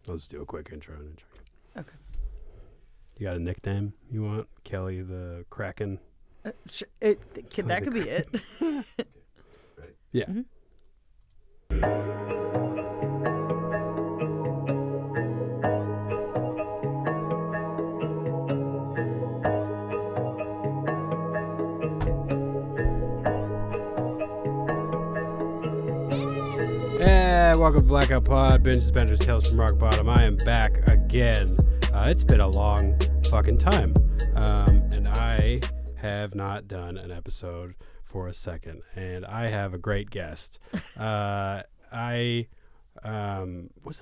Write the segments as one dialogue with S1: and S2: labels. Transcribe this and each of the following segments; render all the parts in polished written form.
S1: Let's do a quick intro.
S2: Okay.
S1: You got a nickname you want? Kelly the Kraken?
S2: That could be it.
S1: Ready? Yeah.
S2: Mm-hmm.
S1: Welcome to Blackoutpod, Binges, Benders, Tales from Rock Bottom. I am back again. It's been a long fucking time, and I have not done an episode for a second, and I have a great guest. What's the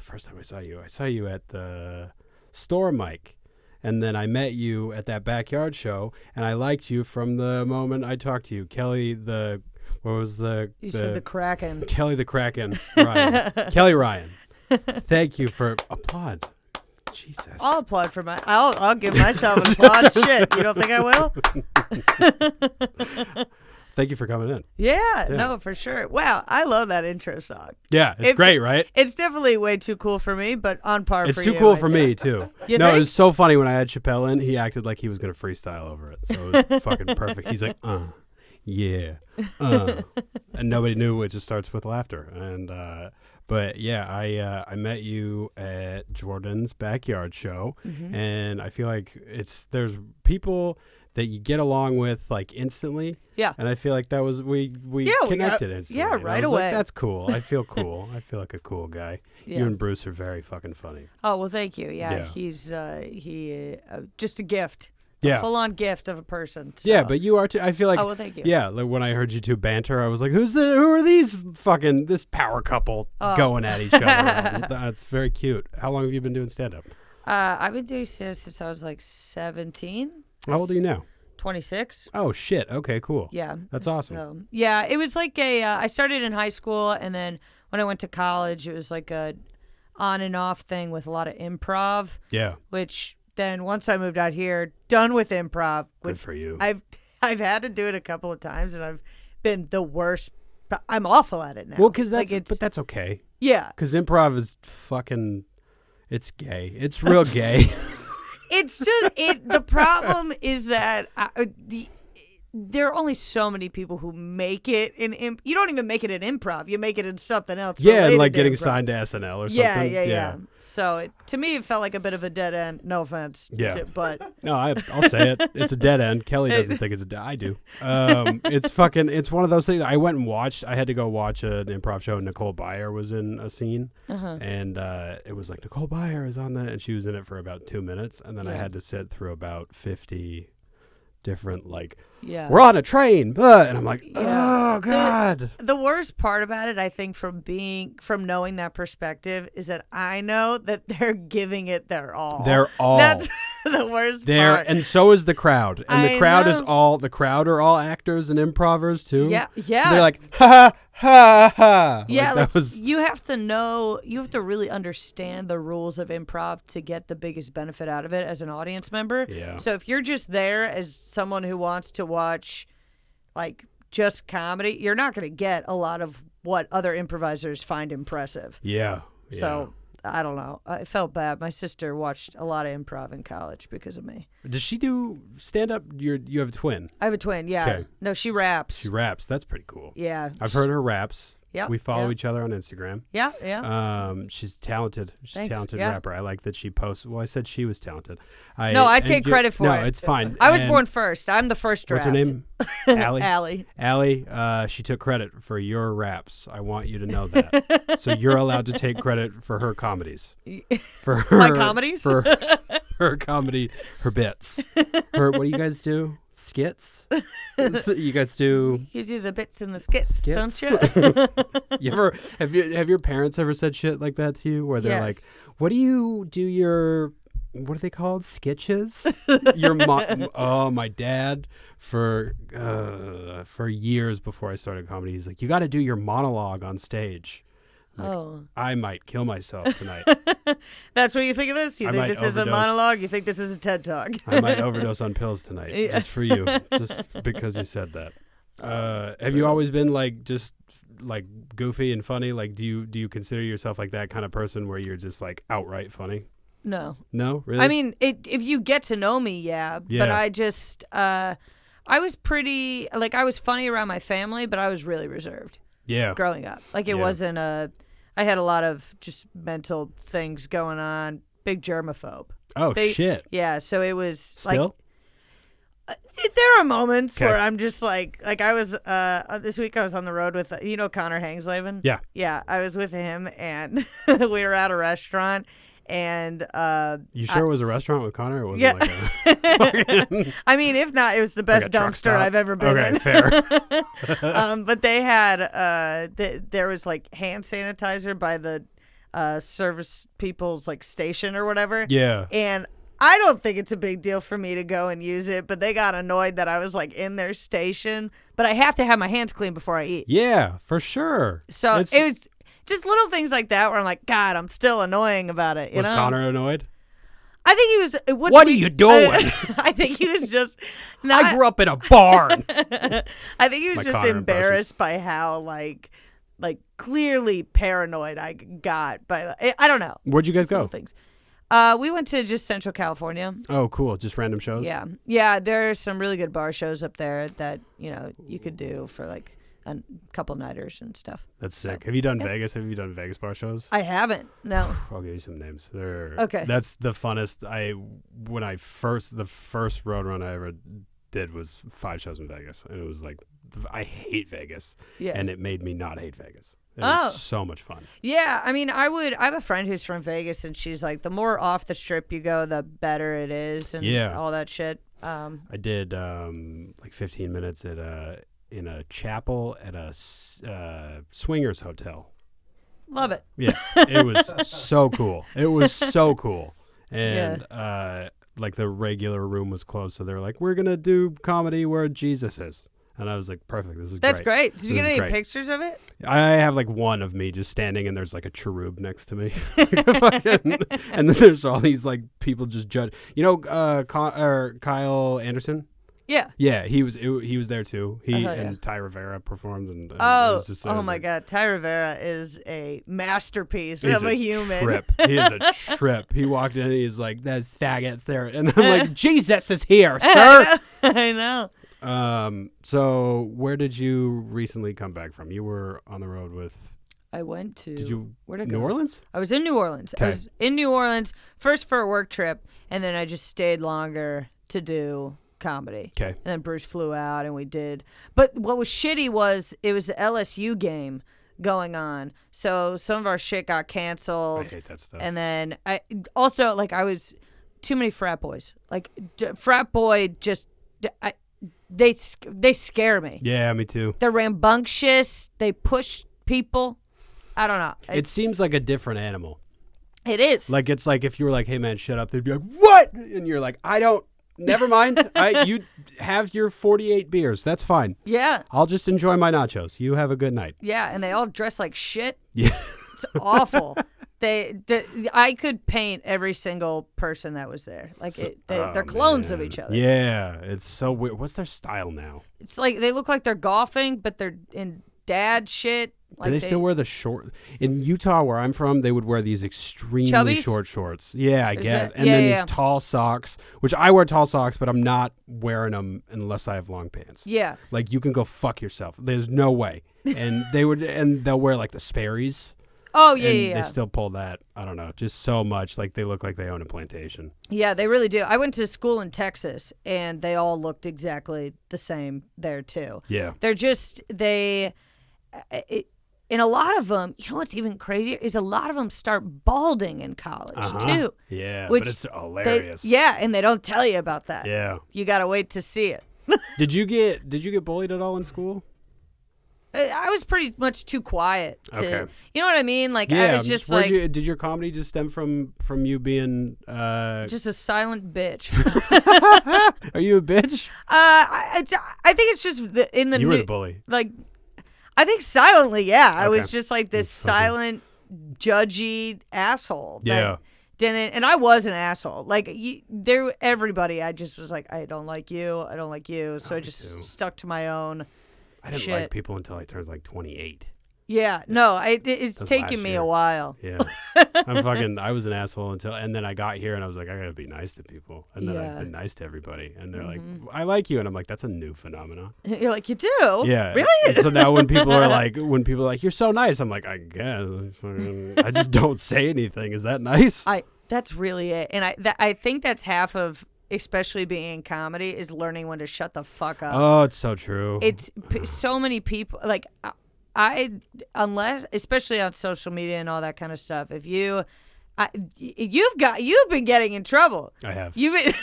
S1: first time I saw you? I saw you at the store, Mike, and then I met you at that backyard show, and I liked you from the moment I talked to you. Kelly the... What was
S2: You said the Kraken.
S1: Kelly the Kraken. Ryan. Kelly Ryan. Thank you for applaud. Jesus.
S2: I'll applaud for I'll give myself an applaud. Shit, you don't think I will?
S1: Thank you for coming in.
S2: Yeah, no, for sure. Wow, I love that intro song.
S1: Yeah, it's great, right?
S2: It's definitely way too cool for me, but on par for you.
S1: It's too cool for me, too.
S2: You
S1: no,
S2: think?
S1: It was so funny when I had Chappelle in. He acted like he was going to freestyle over it, so it was fucking perfect. He's like, yeah, and nobody knew. It just starts with laughter. And but yeah, I met you at Jordan's backyard show, and I feel like there's people that you get along with like instantly. Yeah, and I feel like that was we connected instantly.
S2: Yeah, right away.
S1: Like, that's cool. I feel cool. I feel like a cool guy. Yeah. You and Bruce are very fucking funny.
S2: Oh well, thank you. Yeah. He's just a gift. Yeah. Full-on gift of a person. So.
S1: Yeah, but you are too. I feel like.
S2: Oh, well, thank you.
S1: Yeah, like when I heard you two banter, I was like, who are these fucking, this power couple going at each other? That's very cute. How long have you been doing stand-up?
S2: I've been doing stand-up since I was like 17.
S1: How old are you now?
S2: 26.
S1: Oh, shit. Okay, cool.
S2: Yeah.
S1: That's awesome.
S2: So, yeah, it was like I started in high school, and then when I went to college, it was like a on and off thing with a lot of improv. Yeah. Which... Then once I moved out here, done with improv.
S1: Good for you.
S2: I've had to do it a couple of times, and I've been the worst. I'm awful at it now.
S1: Well, but that's okay.
S2: Yeah.
S1: Because improv is fucking, it's gay. It's real gay.
S2: It's just, the problem is that there are only so many people who make it in you don't even make it in improv. You make it in something else.
S1: Yeah, like getting signed to SNL or something.
S2: Yeah. So to me, it felt like a bit of a dead end. No offense.
S1: Yeah.
S2: But
S1: no, I'll say it. It's a dead end. Kelly doesn't think it's a dead end. I do. It's one of those things. I went and watched. I had to go watch an improv show. Nicole Byer was in a scene. And it was like, Nicole Byer is on that. And she was in it for about 2 minutes. And then I had to sit through about 50 different, like, we're on a train, and I'm like, oh god.
S2: The worst part about it, I think, from knowing that perspective, is that I know that they're giving it their all. That's the worst part.
S1: And so is the crowd, and the crowd are all actors and improvers too.
S2: Yeah.
S1: So they're like, ha ha ha.
S2: Yeah, you have to really understand the rules of improv to get the biggest benefit out of it as an audience member.
S1: Yeah.
S2: So if you're just there as someone who wants to watch like just comedy, you're not going to get a lot of what other improvisers find impressive.
S1: Yeah.
S2: So I don't know. I felt bad. My sister watched a lot of improv in college because of me.
S1: Does she do stand-up? You have a twin.
S2: I have a twin, yeah. Okay. No, she raps.
S1: She raps. That's pretty cool.
S2: Yeah.
S1: I've heard her raps.
S2: Yeah.
S1: We follow each other on Instagram.
S2: Yeah.
S1: She's talented. She's a talented
S2: Yeah.
S1: rapper. I like that she posts. Well, I said she was talented.
S2: I take credit for it.
S1: No, it's fine.
S2: I was born first. I'm the first draft.
S1: What's her name? Allie.
S2: Allie.
S1: She took credit for your raps. I want you to know that. So you're allowed to take credit for her comedies. For her,
S2: my comedies?
S1: For her comedy, her bits. What do you guys do? Skits? You guys do?
S2: You do the bits and the skits, don't you?
S1: Have your parents ever said shit like that to you, where they're like, "What do you do your? What are they called? Sketches?" My dad for years before I started comedy, he's like, "You got to do your monologue on stage." I might kill myself tonight.
S2: That's what you think of this? You think this is a monologue? You think this is a TED Talk?
S1: I might overdose on pills tonight, just for you, just because you said that. Have you always been like just like goofy and funny? Like, do you consider yourself like that kind of person where you're just like outright funny?
S2: No.
S1: No, really?
S2: I mean, if you get to know me, yeah. But I just, I was pretty, like, I was funny around my family, but I was really reserved.
S1: Yeah.
S2: Growing up. Like, it wasn't I had a lot of just mental things going on. Big germaphobe.
S1: Oh, shit.
S2: Yeah, so it was
S1: Still?
S2: there are moments where I'm just like I was this week I was on the road with Connor Hangslavin. Yeah, I was with him and we were at a restaurant and
S1: you sure it was a restaurant with Connor? Or was it like
S2: I mean, if not, it was the best dumpster I've ever been in.
S1: Fair.
S2: But they had there was like hand sanitizer by the service people's like station or whatever.
S1: Yeah.
S2: And I don't think it's a big deal for me to go and use it, but they got annoyed that I was like in their station. But I have to have my hands clean before I eat.
S1: Yeah, for sure.
S2: So it was just little things like that where I'm like, God, I'm still annoying about it.
S1: Was Connor annoyed?
S2: I think he was.
S1: What are you doing?
S2: I think he was just not.
S1: I grew up in a barn.
S2: I think he was just
S1: Connor
S2: embarrassed by how like clearly paranoid I got by. I don't know.
S1: Where'd you guys go?
S2: Things. We went to just Central California.
S1: Oh, cool. Just random shows?
S2: Yeah. There are some really good bar shows up there that, you could do for like a couple nighters and stuff.
S1: That's sick. Have you done Vegas? Have you done Vegas bar shows?
S2: I haven't. No.
S1: I'll give you some names.
S2: Okay.
S1: That's the funnest. The first road run I ever did was 5 shows in Vegas. And it was like, I hate Vegas. Yeah. And it made me not hate Vegas. It was so much fun.
S2: Yeah, I mean, I have a friend who's from Vegas, and she's like, the more off the strip you go, the better it is, and all that shit. I
S1: did like 15 minutes in a chapel at a swingers hotel.
S2: Love it.
S1: Yeah, it was so cool. It was so cool, and like the regular room was closed, so they were like, "We're gonna do comedy where Jesus is." And I was like, perfect. This is
S2: That's great. Did you get any pictures of it?
S1: I have like one of me just standing and there's like a cherub next to me. And then there's all these like people just judge. Kyle Anderson?
S2: Yeah.
S1: Yeah, he was there too. And Ty Rivera performed. And
S2: my God. Ty Rivera is a masterpiece of a human.
S1: Trip. He is a trip. He walked in and he's like, there's faggots there. And I'm like, Jesus is here, sir.
S2: I know.
S1: So where did you recently come back from? You were on the road with.
S2: I went to.
S1: Did you?
S2: Where'd I go?
S1: New Orleans?
S2: I was in New Orleans.
S1: Okay.
S2: I was in New Orleans first for a work trip, and then I just stayed longer to do comedy.
S1: Okay.
S2: And then Bruce flew out, and we did. But what was shitty was it was the LSU game going on, so some of our shit got canceled.
S1: I hate that stuff.
S2: And then I was too many frat boys. Like frat boy just. They scare me.
S1: Yeah, me too.
S2: They're rambunctious. They push people. I don't know.
S1: It seems like a different animal.
S2: It is.
S1: Like it's like if you were like, "Hey man, shut up," they'd be like, "What?" And you're like, "I don't. Never mind. You have your 48 beers. That's fine.
S2: Yeah.
S1: I'll just enjoy my nachos. You have a good night."
S2: Yeah, and they all dress like shit.
S1: Yeah.
S2: It's awful. I could paint every single person that was there. Like they're clones of each other.
S1: Yeah, it's so weird. What's their style now?
S2: It's like they look like they're golfing, but they're in dad shit. Like
S1: Do they still wear the short? In Utah, where I'm from, they would wear these extremely short shorts. Yeah, I guess. And then these tall socks, which I wear tall socks, but I'm not wearing them unless I have long pants.
S2: Yeah.
S1: Like you can go fuck yourself. There's no way. And they'll wear like the Sperry's.
S2: Oh, yeah.
S1: They still pull that, I don't know, just so much. Like, they look like they own a plantation.
S2: Yeah, they really do. I went to school in Texas, and they all looked exactly the same there, too.
S1: Yeah.
S2: They're just, and a lot of them, you know what's even crazier, is a lot of them start balding in college, too.
S1: Yeah, but it's hilarious.
S2: And they don't tell you about that.
S1: Yeah.
S2: You got to wait to see it.
S1: Did you get bullied at all in school?
S2: I was pretty much too quiet to, you know what I mean? Like,
S1: yeah,
S2: I was just like...
S1: did your comedy just stem from you being...
S2: just a silent bitch.
S1: Are you a bitch?
S2: I think it's just in the...
S1: You were the bully.
S2: Like, I think silently, yeah. I was just like this silent, judgy asshole.
S1: Yeah.
S2: And I was an asshole. Like, everybody, I just was like, I don't like you. I don't like you. So I just stuck to my own...
S1: I didn't like people until I turned like 28.
S2: Yeah, no, it's
S1: That's
S2: taken
S1: last
S2: me
S1: year.
S2: a while.
S1: Yeah. I was an asshole and then I got here and I was like, I gotta be nice to people. And then I've been nice to everybody. And they're like, I like you. And I'm like, that's a new phenomenon.
S2: You're like, you do?
S1: Yeah.
S2: Really?
S1: And so now when people are like, you're so nice, I'm like, I guess. I just don't say anything. Is that nice?
S2: That's really it. And I think that's half of, especially being in comedy, is learning when to shut the fuck up.
S1: Oh, it's so true.
S2: It's so many people, like, unless, especially on social media and all that kind of stuff, if you've been getting in trouble.
S1: I have.
S2: You've been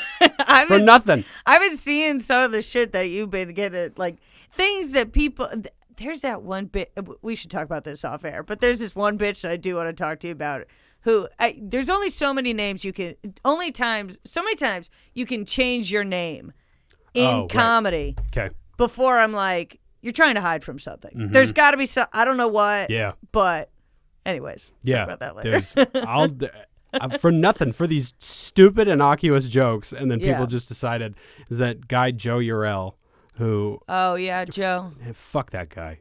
S1: for nothing.
S2: I've been seeing some of the shit that you've been getting, like things that people. There's that one bit. We should talk about this off air, but there's this one bitch that I do want to talk to you about. There's only so many names you can. So many times you can change your name in comedy.
S1: Right. Okay.
S2: Before I'm like, you're trying to hide from something.
S1: Mm-hmm.
S2: There's got to be some. I don't know what.
S1: Yeah.
S2: But, anyways.
S1: Yeah.
S2: Talk about that later.
S1: For nothing, for these stupid, innocuous jokes, and then people just decided, is that guy Joe Urell, who...
S2: Oh, yeah, Joe.
S1: Fuck that guy.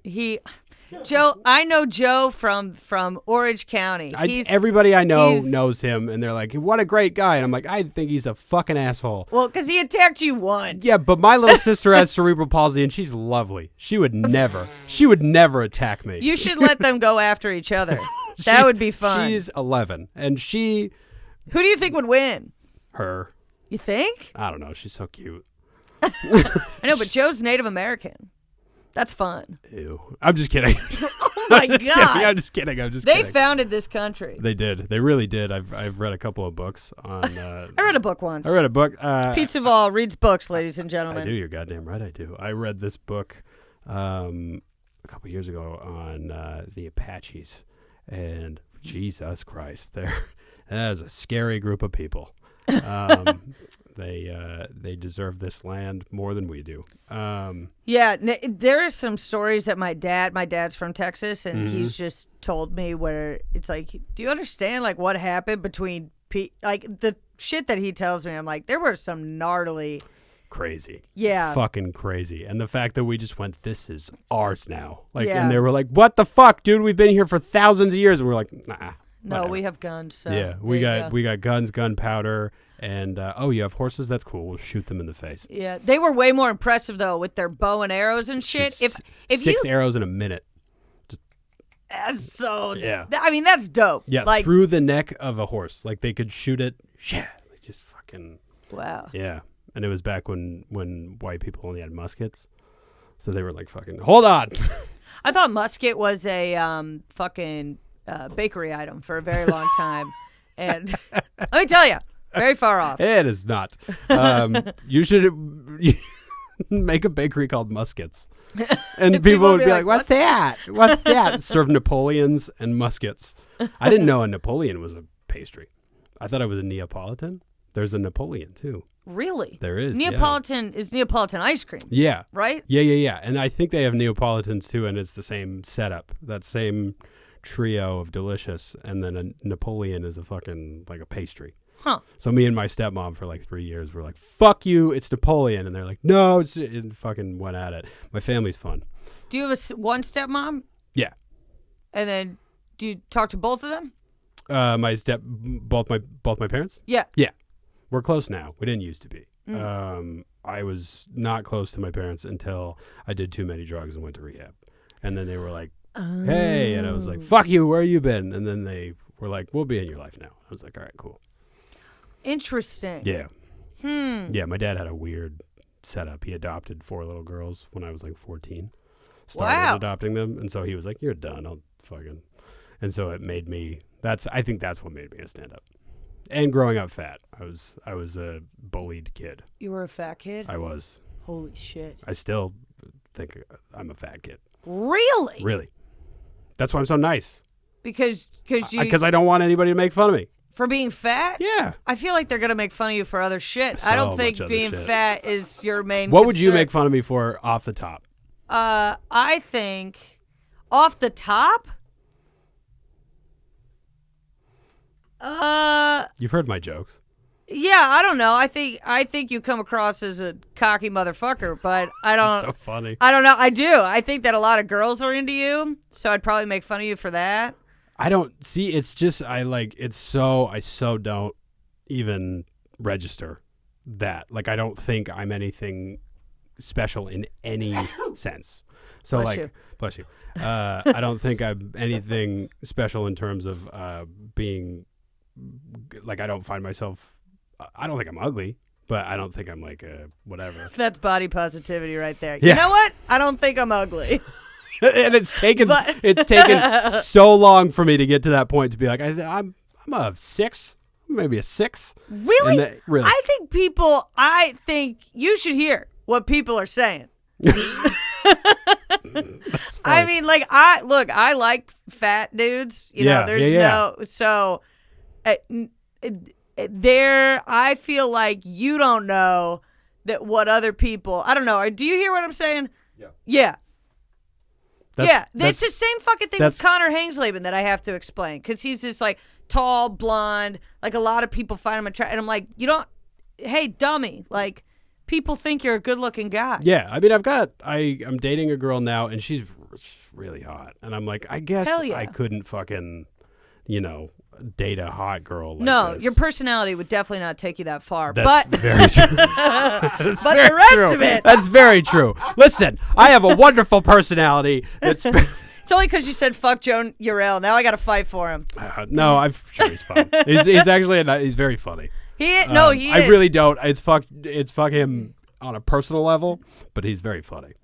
S2: Joe, I know Joe from Orange County.
S1: Everybody I know knows him, and they're like, what a great guy. And I'm like, I think he's a fucking asshole.
S2: Well, because he attacked you once.
S1: Yeah, but my little sister has cerebral palsy, and she's lovely. She would never attack me.
S2: You should let them go after each other. That would be fun.
S1: She's 11, and she...
S2: Who do you think would win?
S1: Her.
S2: You think?
S1: I don't know. She's so cute.
S2: I know, but Joe's Native American. That's fun.
S1: Ew. I'm just kidding.
S2: Oh, my God.
S1: I'm just kidding.
S2: They founded this country.
S1: They did. They really did. I've read a couple of books on...
S2: I read a book once.
S1: I read a book.
S2: Pete Saval reads books, ladies and gentlemen.
S1: I do. You're goddamn right I do. I read this book a couple years ago on the Apaches. And Jesus Christ, that is a scary group of people. They deserve this land more than we do.
S2: Yeah, there are some stories that my dad's from Texas, and he's just told me where it's like, do you understand like what happened between like the shit that he tells me? I'm like, there were some gnarly.
S1: Crazy.
S2: Yeah.
S1: Fucking crazy. And the fact that we just went, this is ours now. Like,
S2: yeah.
S1: And they were like, what the fuck, dude? We've been here for thousands of years. And we're like, nah.
S2: No,
S1: whatever.
S2: we have guns. So
S1: yeah, we got guns, gunpowder, and you have horses? That's cool. We'll shoot them in the face.
S2: Yeah, they were way more impressive though with their bow and arrows and shit. If
S1: six arrows in a minute.
S2: That's so.
S1: Yeah.
S2: I mean, that's dope.
S1: Yeah,
S2: like
S1: through the neck of a horse, like they could shoot it. Yeah, like just fucking.
S2: Wow.
S1: Yeah. And it was back when white people only had muskets. So they were like, fucking, hold on.
S2: I thought musket was a fucking bakery item for a very long time. And let me tell you, very far off.
S1: It is not. You should make a bakery called Muskets. And people would be like, what's that? What's that? Serve Napoleons and muskets. I didn't know a Napoleon was a pastry. I thought it was a Neapolitan. There's a Napoleon, too.
S2: Really?
S1: There is.
S2: Neapolitan is Neapolitan ice cream.
S1: Yeah.
S2: Right?
S1: Yeah. And I think they have Neapolitans, too, and it's the same setup. That same trio of delicious, and then a Napoleon is a fucking, like a pastry.
S2: Huh.
S1: So me and my stepmom for like 3 years were like, fuck you, it's Napoleon. And they're like, no, it fucking went at it. My family's fun.
S2: Do you have one stepmom?
S1: Yeah.
S2: And then do you talk to both of them?
S1: Both my parents?
S2: Yeah.
S1: Yeah. We're close now. We didn't used to be. I was not close to my parents until I did too many drugs and went to rehab. And then they were like, hey. And I was like, fuck you, where you been? And then they were like, we'll be in your life now. I was like, all right, cool.
S2: Interesting.
S1: Yeah. Yeah, my dad had a weird setup. He adopted 4 little girls when I was like 14. Started adopting them. And so he was like, you're done. I'll fucking... And so it made me... I think that's what made me a stand-up. And growing up fat. I was a bullied kid.
S2: You were a fat kid?
S1: I was.
S2: Holy shit.
S1: I still think I'm a fat kid.
S2: Really?
S1: Really. That's why I'm so nice.
S2: Because
S1: I don't want anybody to make fun of me.
S2: For being fat?
S1: Yeah.
S2: I feel like they're going to make fun of you for other shit. I don't think being fat is your main
S1: What
S2: concern.
S1: would you make fun of me for off the top?
S2: I think off the top...
S1: You've heard my jokes.
S2: Yeah, I don't know. I think you come across as a cocky motherfucker, but I don't.
S1: So funny.
S2: I don't know. I do. I think that a lot of girls are into you, so I'd probably make fun of you for that.
S1: I don't see. It's just I so don't even register that. Like I don't think I'm anything special in any sense. So bless you. I don't think I'm anything special in terms of being like I don't find myself. I don't think I'm ugly, but I don't think I'm like whatever.
S2: That's body positivity right there.
S1: Yeah.
S2: You know what? I don't think I'm ugly.
S1: And it's taken so long for me to get to that point to be like I'm a 6, maybe a 6.
S2: Really?
S1: Really?
S2: I think you should hear what people are saying. I mean, like I like fat dudes. You know, there's no so. There, I feel like you don't know that what other people. I don't know. Do you hear what I'm saying? Yeah. It's the same fucking thing with Connor Hangsleben that I have to explain because he's this like tall, blonde. Like a lot of people find him attractive, and I'm like, you don't. Hey, dummy! Like people think you're a good-looking guy.
S1: Yeah, I mean, I'm dating a girl now, and she's really hot, and I'm like, I guess I couldn't fucking, date a hot girl like this.
S2: Your personality would definitely not take you that far.
S1: That's
S2: but
S1: very true.
S2: The rest of it.
S1: That's very true. Listen, I have a wonderful personality. It's
S2: only because you said fuck Joe Urell. Now I got to fight for him.
S1: No, I'm sure he's fine. He's actually he's very funny.
S2: He is.
S1: I really don't. It's fuck him on a personal level, but he's very funny.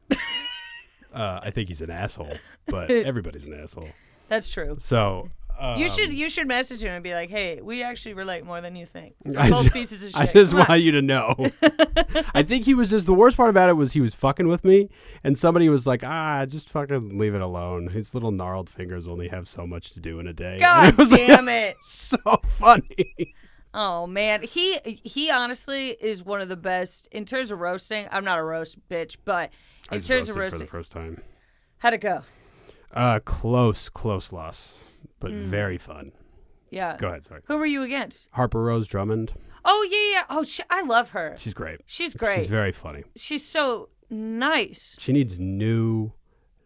S1: I think he's an asshole, but everybody's an asshole.
S2: That's true.
S1: So
S2: you should message him and be like, hey, we actually relate more than you think. We're both pieces of shit.
S1: I just want you to know. I think he was just the worst part about it was he was fucking with me, and somebody was like, just fucking leave it alone. His little gnarled fingers only have so much to do in a day.
S2: God damn it!
S1: So funny.
S2: Oh man, he honestly is one of the best in terms of roasting. I'm not a roast bitch, but in terms of roasting,
S1: for the first time.
S2: How'd it go?
S1: Close loss, but very fun.
S2: Yeah.
S1: Go ahead, sorry.
S2: Who were you against?
S1: Harper Rose Drummond.
S2: Oh yeah. Oh, I love her.
S1: She's great.
S2: She's great.
S1: She's very funny.
S2: She's so nice.
S1: She needs new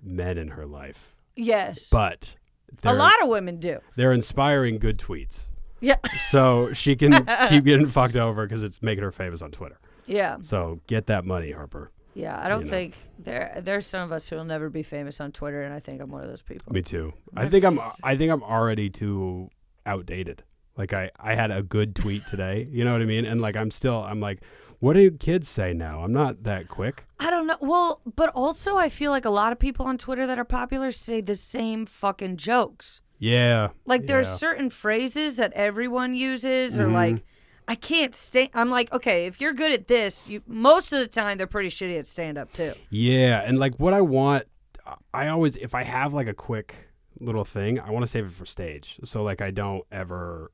S1: men in her life.
S2: Yes.
S1: But
S2: a lot of women do.
S1: They're inspiring good tweets.
S2: Yeah.
S1: So she can keep getting fucked over because it's making her famous on Twitter.
S2: Yeah.
S1: So get that money, Harper.
S2: Yeah, I don't think there's some of us who will never be famous on Twitter, and I think I'm one of those people.
S1: Me too. I think I'm already too outdated. Like I had a good tweet today. You know what I mean? And like I'm like, what do kids say now? I'm not that quick.
S2: I don't know. Well, but also I feel like a lot of people on Twitter that are popular say the same fucking jokes.
S1: Yeah.
S2: Like there are certain phrases that everyone uses or like I can't stand. I'm like, okay, if you're good at this, most of the time they're pretty shitty at stand-up too.
S1: Yeah, and like what I want, I always, if I have like a quick little thing, I want to save it for stage. So like I don't ever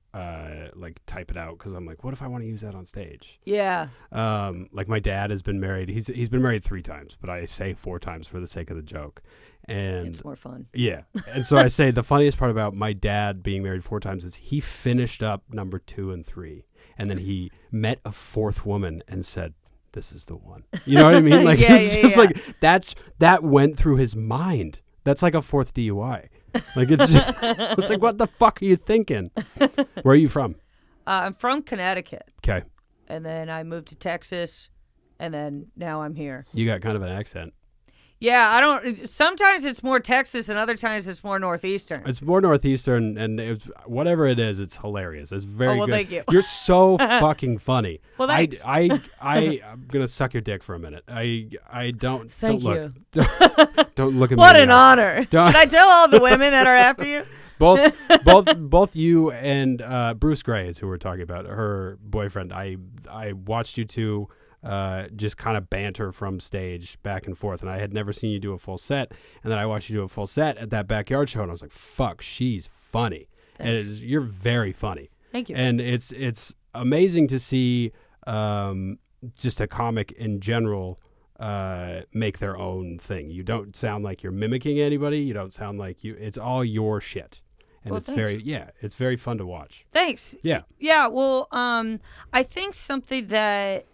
S1: like type it out because I'm like, what if I want to use that on stage?
S2: Yeah.
S1: Like my dad has been married. He's been married 3 times, but I say 4 times for the sake of the joke. And
S2: it's more fun.
S1: Yeah. And so I say the funniest part about my dad being married 4 times is he finished up number 2 and 3. And then he met a 4th woman and said, this is the one. You know what I mean? Like like that went through his mind. That's like a 4th DUI. Like it's like, what the fuck are you thinking? Where are you from?
S2: I'm from Connecticut.
S1: Okay.
S2: And then I moved to Texas, and then now I'm here.
S1: You got kind of an accent.
S2: Yeah, sometimes it's more Texas and other times it's more Northeastern.
S1: It's more Northeastern, and whatever it is, it's hilarious. It's very good.
S2: Thank you.
S1: You're so fucking funny.
S2: Well, thanks.
S1: I'm going to suck your dick for a minute. Don't look. Don't look at me.
S2: What an honor. Should I tell all the women that are after you?
S1: Both you and Bruce Gray is who we're talking about, her boyfriend. I watched you two just kind of banter from stage back and forth, and I had never seen you do a full set, and then I watched you do a full set at that backyard show, and I was like, fuck, she's funny.
S2: Thanks.
S1: And you're very funny.
S2: Thank you.
S1: And it's amazing to see just a comic in general make their own thing. You don't sound like you're mimicking anybody. You don't sound like it's all your shit. and
S2: well,
S1: it's
S2: thanks.
S1: it's very fun to watch.
S2: Thanks.
S1: Yeah.
S2: Yeah. Well, I think something that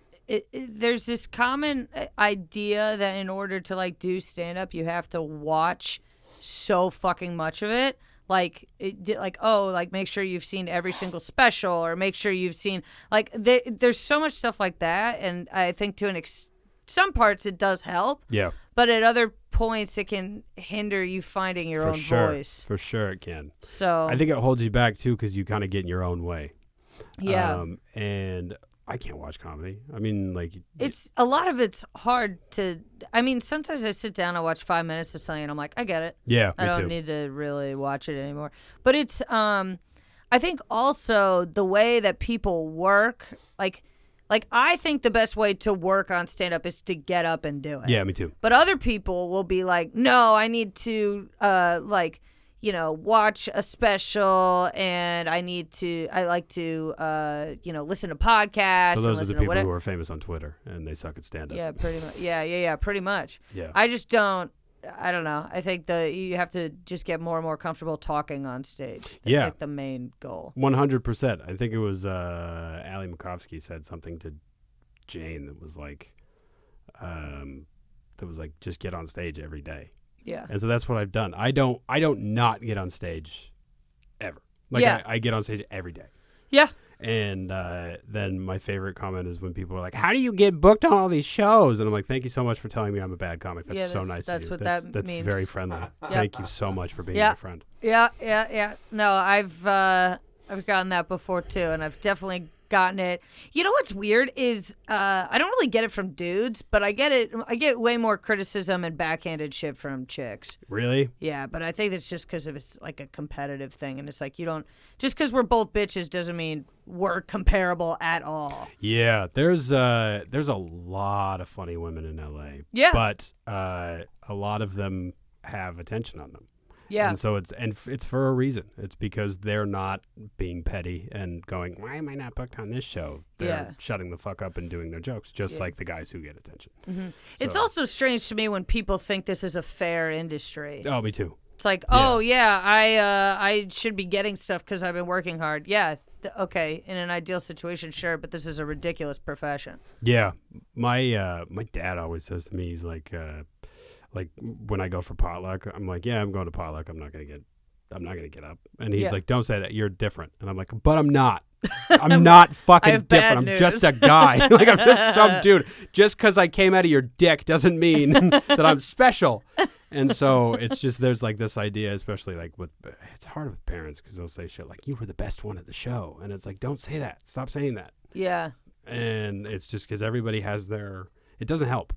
S2: there's this common idea that in order to like do stand up, you have to watch so fucking much of it. Like make sure you've seen every single special, or make sure you've seen there's so much stuff like that, and I think to some parts it does help.
S1: Yeah.
S2: But at other points it can hinder you finding your own voice.
S1: For sure it can.
S2: So
S1: I think it holds you back too because you kind of get in your own way.
S2: Yeah.
S1: And I can't watch comedy. I mean, like
S2: it's a lot of it's hard to. I mean, sometimes I sit down and watch 5 minutes of something, and I'm like, I get it.
S1: Yeah,
S2: I don't need to really watch it anymore. But it's, I think also the way that people work, like I think the best way to work on stand up is to get up and do it.
S1: Yeah, me too.
S2: But other people will be like, no, I need to watch a special, and I like to, listen to podcasts.
S1: So those are the people
S2: who
S1: are famous on Twitter, and they suck at stand-up.
S2: Yeah, pretty much. Yeah, pretty much.
S1: Yeah.
S2: I just don't. I don't know. I think you have to just get more and more comfortable talking on stage. That's like the main goal.
S1: 100%. I think it was Ali Makovsky said something to Jane that was like, just get on stage every day.
S2: Yeah.
S1: And so that's what I've done. I don't not get on stage ever. I get on stage every day.
S2: Yeah.
S1: And then my favorite comment is when people are like, how do you get booked on all these shows? And I'm like, thank you so much for telling me I'm a bad comic. That's so nice of you. That's
S2: means.
S1: very friendly. Thank you so much for being my friend.
S2: Yeah. No, I've gotten that before too, and I've definitely gotten it. You know what's weird is I don't really get it from dudes, but I get way more criticism and backhanded shit from chicks.
S1: Really?
S2: Yeah, but I think it's just because it's like a competitive thing, and it's like you don't just because we're both bitches doesn't mean we're comparable at all.
S1: Yeah, there's a lot of funny women in LA.
S2: Yeah,
S1: but a lot of them have attention on them.
S2: Yeah.
S1: And so it's for a reason. It's because they're not being petty and going, why am I not booked on this show? They're shutting the fuck up and doing their jokes, just like the guys who get attention.
S2: Mm-hmm. So. It's also strange to me when people think this is a fair industry.
S1: Oh, me too.
S2: It's like, I should be getting stuff because I've been working hard. Yeah. Okay, in an ideal situation, sure, but this is a ridiculous profession.
S1: Yeah. My dad always says to me, he's like when I go for potluck, I'm like, yeah, I'm going to potluck. I'm not gonna get up. And he's like, don't say that. You're different. And I'm like, but I'm not. I'm not fucking different. I'm just a guy. Like I'm just some dude. Just because I came out of your dick doesn't mean that I'm special. And so it's just there's like this idea, especially like it's hard with parents because they'll say shit like you were the best one at the show, and it's like don't say that. Stop saying that.
S2: Yeah. And
S1: it's just because everybody has it doesn't help.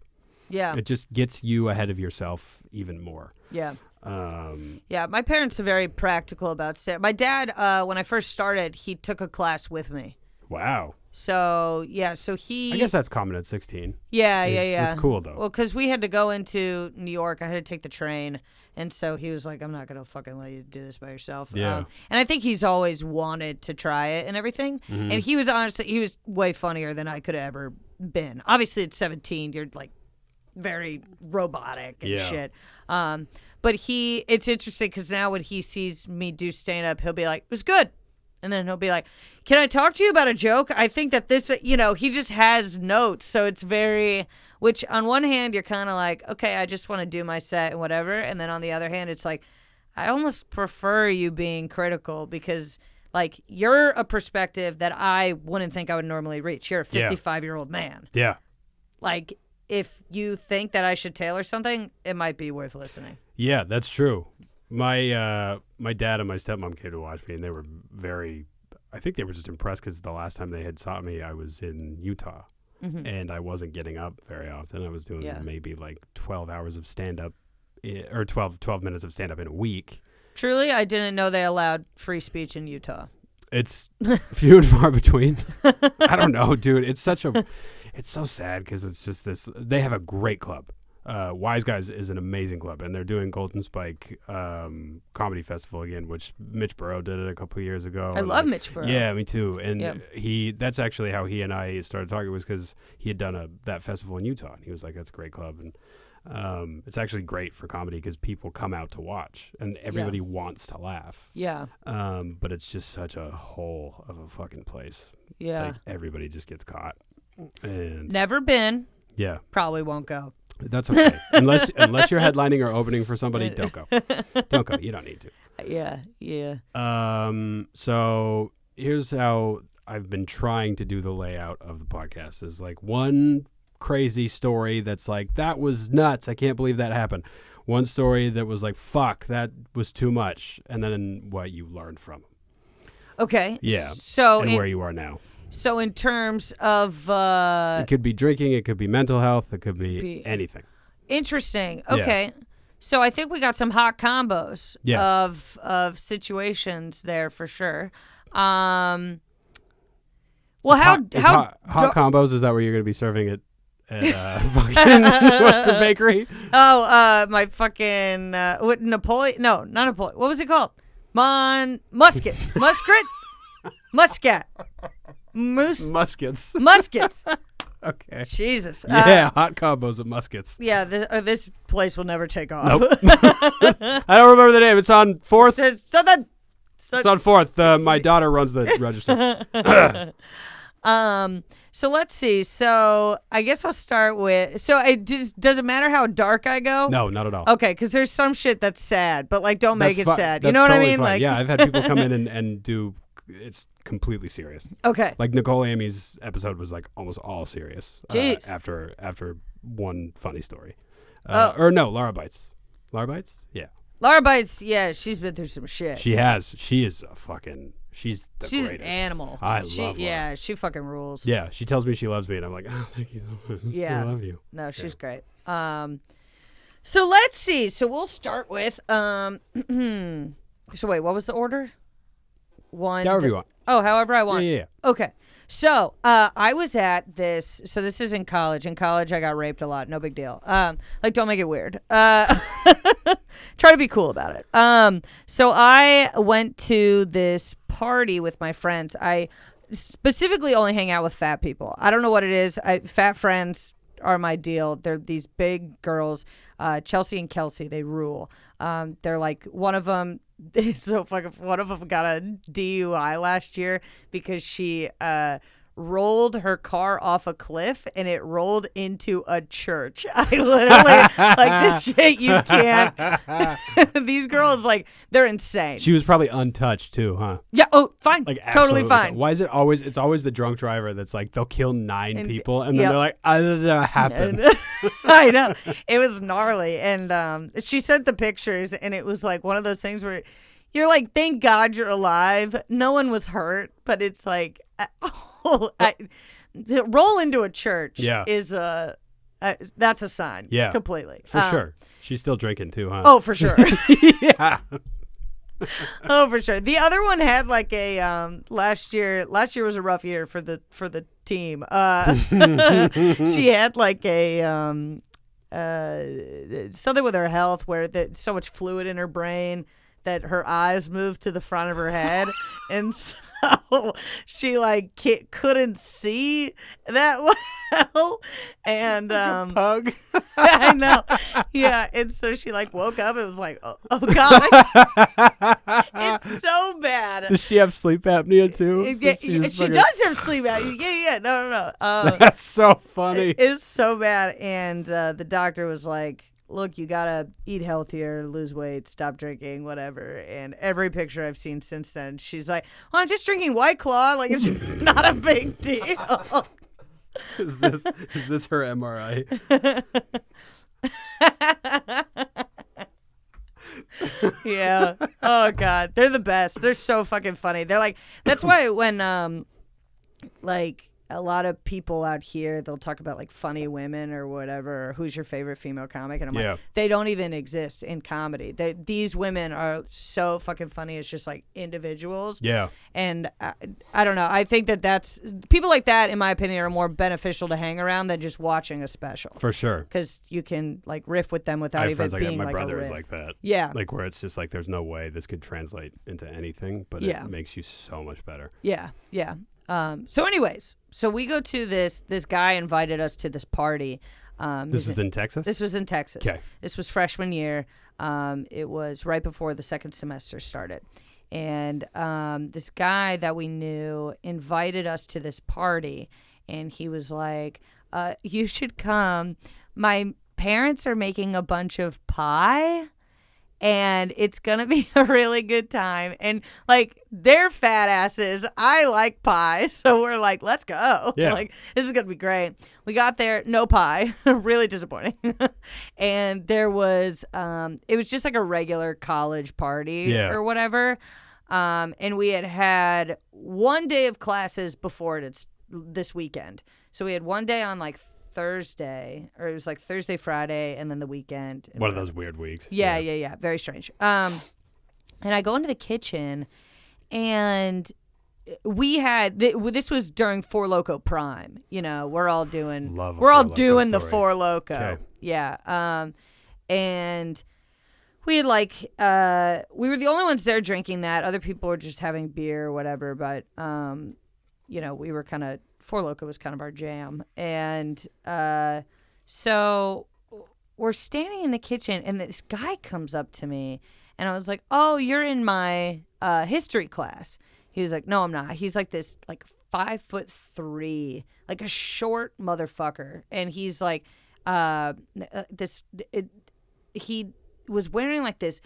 S2: Yeah.
S1: It just gets you ahead of yourself even more.
S2: Yeah. My parents are very practical about stuff. My dad, when I first started, he took a class with me.
S1: Wow.
S2: So I
S1: guess that's common at 16.
S2: Yeah.
S1: It's cool, though.
S2: Well, because we had to go into New York. I had to take the train. And so he was like, I'm not going to fucking let you do this by yourself.
S1: Yeah.
S2: And I think he's always wanted to try it and everything. Mm-hmm. And he was way funnier than I could have ever been. Obviously, at 17, you're like, very robotic and shit. But it's interesting because now when he sees me do stand up, he'll be like, it was good. And then he'll be like, can I talk to you about a joke? I think that this, he just has notes. So it's which on one hand, you're kind of like, okay, I just want to do my set and whatever. And then on the other hand, it's like, I almost prefer you being critical because like you're a perspective that I wouldn't think I would normally reach. You're a 55-year-old man.
S1: Yeah.
S2: Like, if you think that I should tailor something, it might be worth listening.
S1: Yeah, that's true. My dad and my stepmom came to watch me, and they were I think they were just impressed because the last time they had saw me, I was in Utah, and I wasn't getting up very often. I was doing maybe like 12 hours of stand-up, or 12 minutes of stand-up in a week.
S2: Truly, I didn't know they allowed free speech in Utah.
S1: It's few and far between. I don't know, dude. It's so sad because it's just this. They have a great club. Wise Guys is an amazing club, and they're doing Golden Spike Comedy Festival again, which Mitch Burrow did it a couple of years ago.
S2: I love Mitch Burrow.
S1: Yeah, me too. And that's actually how he and I started talking was because he had done that festival in Utah, and he was like, "That's a great club." And It's actually great for comedy because people come out to watch and everybody wants to laugh.
S2: Yeah.
S1: But it's just such a hole of a fucking place.
S2: Yeah.
S1: Like everybody just gets caught. And
S2: never been.
S1: Yeah.
S2: Probably won't go.
S1: That's okay. unless you're headlining or opening for somebody, don't go. Don't go. You don't need to.
S2: Yeah. Yeah.
S1: So here's how I've been trying to do the layout of the podcast is like one crazy story that's like, that was nuts. I can't believe that happened. One story that was like, fuck, that was too much. And then what you learned from them.
S2: Okay.
S1: Yeah.
S2: So
S1: and where you are now.
S2: So in terms of...
S1: it could be drinking. It could be mental health. It could be anything.
S2: Interesting. Okay. Yeah. So I think we got some hot combos of situations there for sure. Well, hot
S1: combos, is that where you're going to be serving it at fucking what's the bakery?
S2: Oh, my fucking what, Napoleon? No, not Napoleon. What was it called? Muscat. Muskets. Okay. Jesus.
S1: Yeah, hot combos of muskets.
S2: Yeah, this place will never take off.
S1: Nope. I don't remember the name. It's on 4th. It's on 4th. My daughter runs the register.
S2: So let's see. So I guess I'll start with. So does it matter how dark I go?
S1: No, not at all.
S2: Okay, because there's some shit that's sad, but like don't make it sad. You know what I mean?
S1: Fine.
S2: Like,
S1: yeah, I've had people come in and do. It's completely serious.
S2: Okay.
S1: Like Nicole Amy's episode was like almost all serious.
S2: Jeez.
S1: After one funny story. Or no, Laura Bites. Laura Bites? Yeah.
S2: Laura Bites. Yeah, she's been through some shit.
S1: She has. She is a fucking. She's
S2: an animal.
S1: I love her.
S2: Yeah, she fucking rules.
S1: Yeah, she tells me she loves me, and I'm like, oh, thank you so much.
S2: Yeah.
S1: I love you.
S2: No, she's great. So let's see. So we'll start with so wait, what was the order? One.
S1: However you want.
S2: Oh, however I want.
S1: Yeah.
S2: Okay. So I was at this. So this is in college. In college, I got raped a lot. No big deal. Like, don't make it weird. Try to be cool about it. So I went to this party with my friends. I specifically only hang out with fat people. I don't know what it is. Fat friends are my deal. They're these big girls. Chelsea and Kelsey, they rule. They're like, one of them. One of them got a DUI last year because she rolled her car off a cliff and it rolled into a church. I literally like this shit you can't. These girls, like, they're insane.
S1: She was probably untouched too, huh?
S2: Yeah. Oh, fine.
S1: Like,
S2: totally fine.
S1: Why is it always? It's always the drunk driver that's like, they'll kill 9 people and then they're like, "I don't know what happened."
S2: I know, it was gnarly, and she sent the pictures, and it was like one of those things where you're like, thank God you're alive. No one was hurt, but it's like, to roll into a church is that's a sign. Yeah, completely.
S1: For sure. She's still drinking too, huh?
S2: Oh, for sure.
S1: Yeah.
S2: Oh, for sure. The other one had like a last year was a rough year for the team. She had like a something with her health where there's so much fluid in her brain that her eyes moved to the front of her head, and so she like couldn't see that well, and
S1: pug.
S2: I know, yeah, and so she like woke up. It was like, oh God, it's so bad.
S1: Does she have sleep apnea too?
S2: Yeah, she does have sleep apnea. Yeah, no.
S1: That's so funny.
S2: It's so bad, and the doctor was like, look, you gotta eat healthier, lose weight, stop drinking, whatever. And every picture I've seen since then, she's like, well, I'm just drinking White Claw. Like, it's not a big deal.
S1: Is this her MRI?
S2: Yeah. Oh God, they're the best. They're so fucking funny. They're like, that's why when like a lot of people out here, they'll talk about like funny women or whatever, or who's your favorite female comic, and I'm like, they don't even exist in comedy. These women are so fucking funny. It's just like individuals.
S1: Yeah.
S2: And I don't know. I think that's people like that, in my opinion, are more beneficial to hang around than just watching a special.
S1: For sure.
S2: Because you can like riff with them without even being like
S1: my brother
S2: a riff.
S1: is like that.
S2: Yeah.
S1: Like where it's just like there's no way this could translate into anything, but it makes you so much better.
S2: Yeah. Yeah. So anyways, so we go to this guy invited us to this party.
S1: This is in Texas?
S2: This was in Texas.
S1: Okay.
S2: This was freshman year. It was right before the second semester started. And this guy that we knew invited us to this party. And he was like, you should come. My parents are making a bunch of pie. And it's going to be a really good time. And, like, they're fat asses. I like pie. So we're like, let's go.
S1: Yeah.
S2: Like, this is going to be great. We got there, no pie. Really disappointing. And there was, it was just like a regular college party or whatever. And we had one day of classes before it's this weekend. So we had one day on, like, Thursday, or it was like Thursday, Friday, and then the weekend.
S1: One of those weird weeks.
S2: Yeah. Very strange. And I go into the kitchen, and we had this was during Four Loko Prime. You know, we're all doing the Four Loko.
S1: Okay.
S2: Yeah. And we had like we were the only ones there drinking that. Other people were just having beer or whatever. But you know, we were kind of. Four Loko was kind of our jam. And so we're standing in the kitchen, and this guy comes up to me, and I was like, oh, you're in my history class. He was like, no, I'm not. He's like this, like 5'3", like a short motherfucker. And he's like, he was wearing like this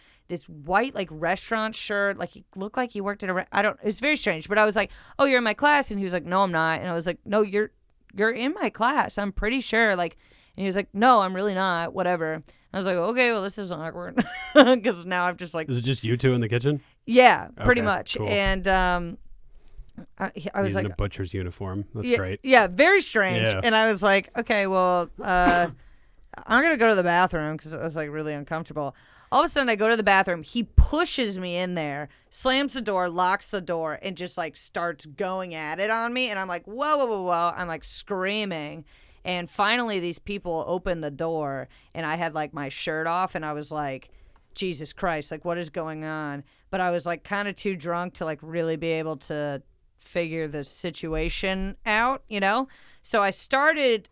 S2: white like restaurant shirt, like he looked like he worked at it's very strange, but I was like, oh, you're in my class? And he was like, no, I'm not. And I was like, no, you're in my class, I'm pretty sure. Like, and he was like, no, I'm really not, whatever. And I was like, okay, well, this is awkward. Because now I'm just like,
S1: is it just you two in the kitchen?
S2: Yeah, pretty
S1: okay,
S2: much.
S1: Cool.
S2: And I was like,
S1: in a butcher's uniform. That's great.
S2: Yeah, very strange.
S1: Yeah.
S2: And I was like, okay, well, I'm going to go to the bathroom because I was like really uncomfortable. All of a sudden I go to the bathroom. He pushes me in there, slams the door, locks the door, and just like starts going at it on me. And I'm like, whoa. I'm like screaming. And finally these people open the door, and I had like my shirt off, and I was like, Jesus Christ, like what is going on? But I was like kind of too drunk to like really be able to figure the situation out, you know? So I started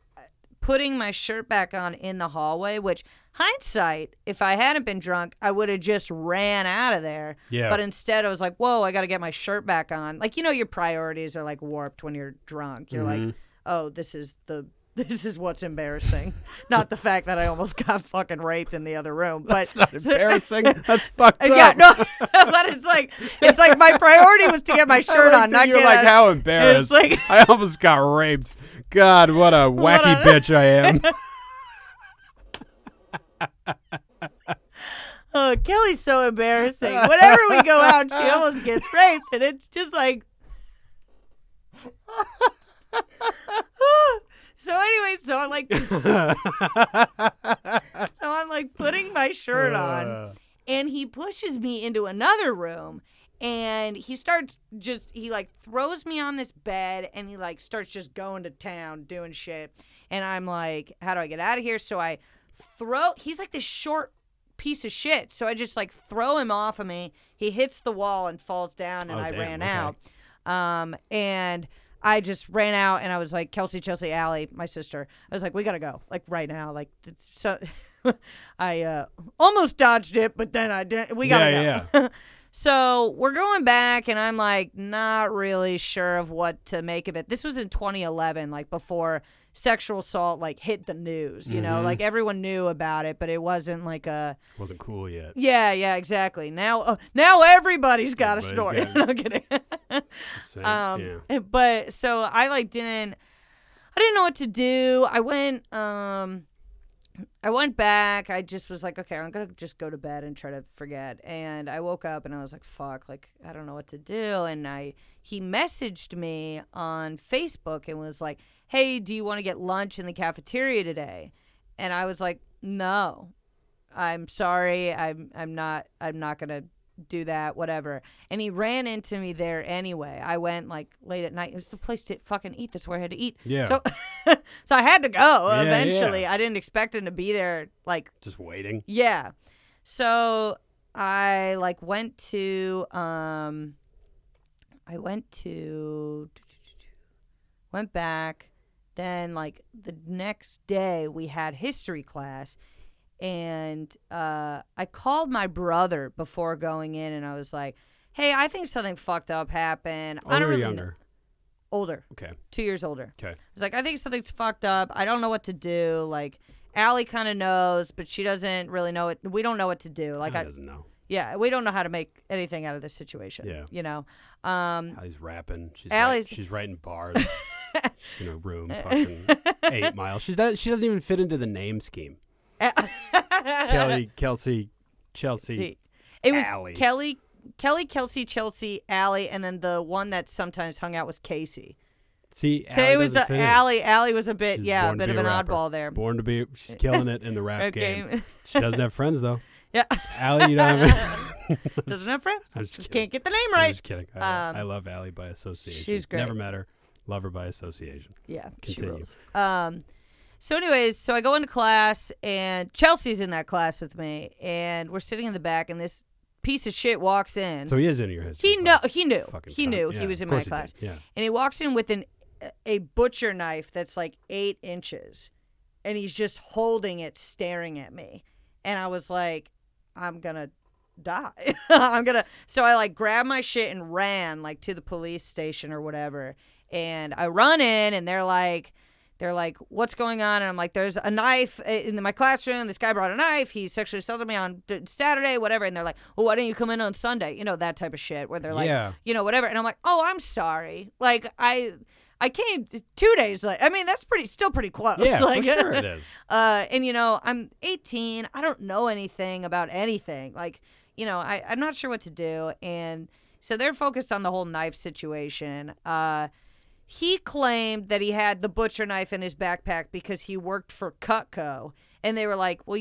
S2: putting my shirt back on in the hallway, which hindsight, if I hadn't been drunk, I would have just ran out of there.
S1: Yeah.
S2: But instead I was like, whoa, I got to get my shirt back on. Like, you know, your priorities are like warped when you're drunk. You're like, oh, this is what's embarrassing. Not the fact that I almost got fucking raped in the other room. But
S1: that's not embarrassing. That's fucked up.
S2: Yeah, no, but it's like my priority was to get my shirt on, not
S1: you're
S2: get
S1: like,
S2: out.
S1: how embarrassed.
S2: Like,
S1: I almost got raped. God, what a wacky bitch I am.
S2: Oh, Kelly's so embarrassing. Whenever we go out, she almost gets raped, and it's just like. So anyway, so I'm like putting my shirt on, and he pushes me into another room, and he like throws me on this bed, and he like starts just going to town doing shit, and I'm like, how do I get out of here? So he's like this short piece of shit, so I just like throw him off of me. He hits the wall and falls down, and I ran out, and I just ran out, and I was like, Chelsea, Allie, my sister. I was like, we gotta go, like right now. Like, so I almost dodged it, but then I didn't. We gotta go. Yeah. So we're going back, and I'm like not really sure of what to make of it. This was in 2011, like before sexual assault like hit the news. You know, like everyone knew about it, but it wasn't like
S1: wasn't cool yet.
S2: Yeah, exactly. Now everybody's got a story. No kidding. But so I didn't know what to do. I went back. I just was like, okay, I'm going to just go to bed and try to forget. And I woke up and I was like, fuck, like, I don't know what to do. And he messaged me on Facebook and was like, hey, do you want to get lunch in the cafeteria today? And I was like, no, I'm sorry. I'm not going to do that, whatever. And he ran into me there anyway. I went like late at night. It was the place to fucking eat. That's where I had to eat.
S1: Yeah.
S2: So I had to go eventually. Yeah. I didn't expect him to be there like
S1: just waiting.
S2: Yeah. So I like went back, then like the next day we had history class, and I called my brother before going in, and I was like, hey, I think something fucked up happened.
S1: Older
S2: I don't
S1: or
S2: really
S1: younger?
S2: know. Older.
S1: Okay.
S2: 2 years older.
S1: Okay.
S2: I was like, I think something's fucked up. I don't know what to do. Like, Allie kind of knows, but she doesn't really know it. We don't know what to do. Like,
S1: Allie doesn't know.
S2: Yeah, we don't know how to make anything out of this situation.
S1: Yeah.
S2: You know?
S1: Allie's rapping. She's writing bars. She's in a room fucking 8 miles. She doesn't even fit into the name scheme. Kelly, Kelsey, Chelsea,
S2: See, it was
S1: Allie.
S2: Kelly, Kelsey, Chelsea, Allie, and then the one that sometimes hung out was Casey.
S1: See,
S2: So
S1: Allie
S2: it was
S1: doesn't fit in.
S2: Allie. Allie was a bit,
S1: She's
S2: a
S1: born to
S2: bit
S1: be
S2: of an
S1: a rapper.
S2: oddball there.
S1: Born to be, she's killing it in the rap game. She doesn't have friends though.
S2: Yeah.
S1: Allie, you don't have
S2: Doesn't have friends.
S1: I'm
S2: Just can't get the name right.
S1: I'm just kidding. I love Allie by association.
S2: She's great.
S1: Never met her. Love her by association.
S2: Yeah,
S1: Continue.
S2: she rules. So anyways, so I go into class, and Chelsea's in that class with me, and we're sitting in the back, and this piece of shit walks in.
S1: So he is in your history.
S2: He
S1: class.
S2: knew.
S1: Fucking
S2: He
S1: cunt.
S2: knew
S1: Yeah,
S2: he was
S1: of
S2: in my
S1: course he
S2: class.
S1: did. Yeah.
S2: And he walks in with a butcher knife that's like 8 inches, and he's just holding it, staring at me. And I was like, I'm gonna die. So I like grabbed my shit and ran like to the police station or whatever. And I run in, and they're like, what's going on? And I'm like, there's a knife in my classroom. This guy brought a knife. He sexually assaulted me on Saturday, whatever. And they're like, well, why didn't you come in on Sunday? You know, that type of shit where they're like, whatever. And I'm like, oh, I'm sorry. Like, I came 2 days late. I mean, that's still pretty close.
S1: Yeah,
S2: like,
S1: for sure it is.
S2: And, I'm 18. I don't know anything about anything. Like, I'm not sure what to do. And so they're focused on the whole knife situation. He claimed that he had the butcher knife in his backpack because he worked for Cutco. And they were like, well,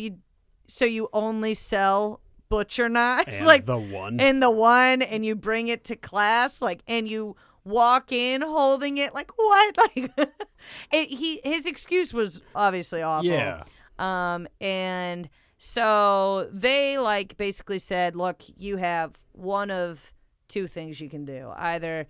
S2: so you only sell butcher knives?
S1: And
S2: like
S1: the one.
S2: And you bring it to class? Like, and you walk in holding it? Like, what? Like, his excuse was obviously awful.
S1: Yeah.
S2: And so they like basically said, look, you have one of two things you can do. Either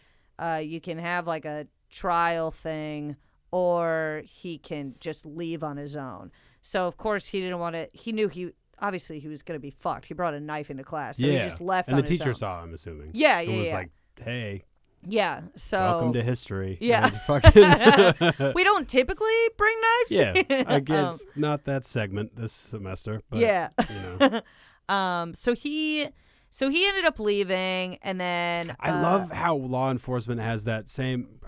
S2: you can have like a trial thing, or he can just leave on his own. So of course he didn't want to. He knew he was going to be fucked. He brought a knife into class, so he just left.
S1: And
S2: on
S1: the
S2: his
S1: teacher
S2: own.
S1: saw him, assuming.
S2: Yeah,
S1: and was like, hey.
S2: Yeah, so
S1: Welcome to history.
S2: Yeah.
S1: Fucking
S2: we don't typically bring knives.
S1: Yeah, again, not that segment this semester, but
S2: yeah. So he ended up leaving, and then
S1: I love how law enforcement has that same.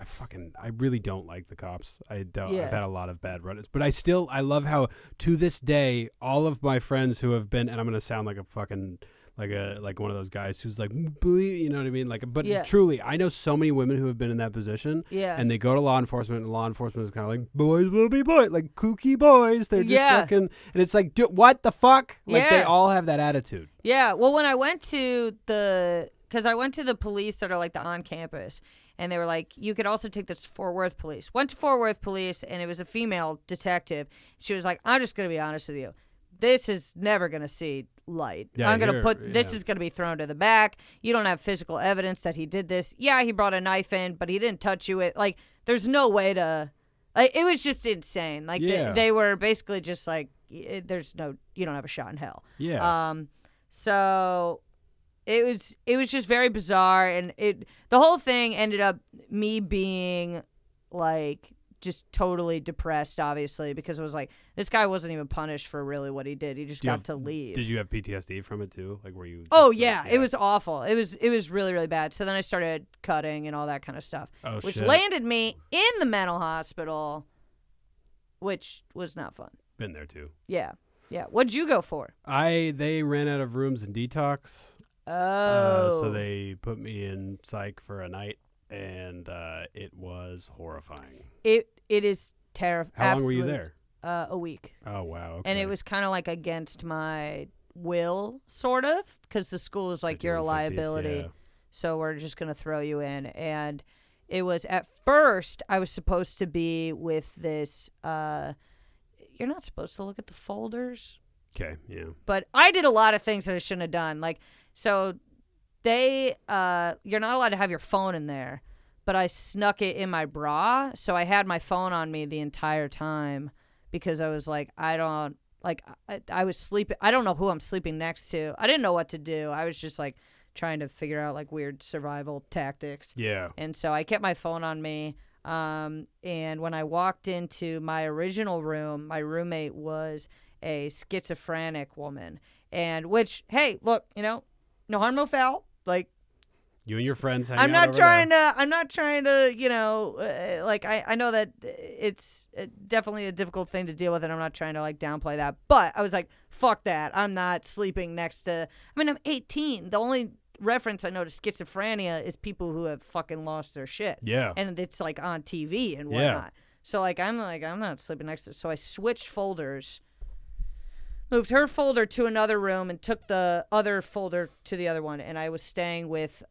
S1: I really don't like the cops. I don't.
S2: Yeah.
S1: I've had a lot of bad run-ins, but I love how to this day all of my friends who have been, and I'm gonna sound like a fucking. Like one of those guys who's like, you know what I mean? Like, but truly, I know so many women who have been in that position.
S2: Yeah.
S1: And they go to law enforcement, and law enforcement is kind of like, boys will be boys, like kooky boys. They're just fucking, and it's like, what the fuck? Like they all have that attitude.
S2: Yeah. Well, when I went to because I went to the police that are like the on campus, and they were like, you could also take this to Fort Worth police. Went to Fort Worth police, and it was a female detective. She was like, I'm just gonna be honest with you. This is never going to see light.
S1: Yeah,
S2: I'm going to this is going to be thrown to the back. You don't have physical evidence that he did this. Yeah, he brought a knife in, but he didn't touch you. Like, there's no way to, like, it was just insane. Like, they were basically just like, you don't have a shot in hell.
S1: Yeah.
S2: So it was just very bizarre. And the whole thing ended up me being like, just totally depressed, obviously, because it was like this guy wasn't even punished for really what he did. He just got to leave.
S1: Did you have PTSD from it too? Like, were you?
S2: Oh yeah, it was awful. It was really, really bad. So then I started cutting and all that kind of stuff, which landed me in the mental hospital, which was not fun.
S1: Been there too.
S2: Yeah. What'd you go for?
S1: They ran out of rooms in detox.
S2: Oh.
S1: So they put me in psych for a night. And it was horrifying.
S2: It is terrifying.
S1: How long were you there?
S2: A week.
S1: Oh, wow. Okay.
S2: And it was kind of like against my will, sort of, because the school is like, you're a liability, so we're just going to throw you in. And it was, at first, I was supposed to be with this, you're not supposed to look at the folders.
S1: Okay, yeah.
S2: But I did a lot of things that I shouldn't have done. Like, so... you're not allowed to have your phone in there, but I snuck it in my bra. So I had my phone on me the entire time because I was like, I was sleeping. I don't know who I'm sleeping next to. I didn't know what to do. I was just like trying to figure out like weird survival tactics.
S1: Yeah.
S2: And so I kept my phone on me. And when I walked into my original room, my roommate was a schizophrenic woman. And which, hey, look, no harm, no foul. Like,
S1: you and your friends hang
S2: I'm
S1: out
S2: not trying
S1: there.
S2: to. I'm not trying to. Like I know that it's definitely a difficult thing to deal with, and I'm not trying to like downplay that. But I was like, fuck that. I'm not sleeping next to. I mean, I'm 18. The only reference I know to schizophrenia is people who have fucking lost their shit.
S1: Yeah.
S2: And it's like on TV and whatnot. So I'm not sleeping next to. So I switched folders. Moved her folder to another room and took the other folder to the other one. And I was staying with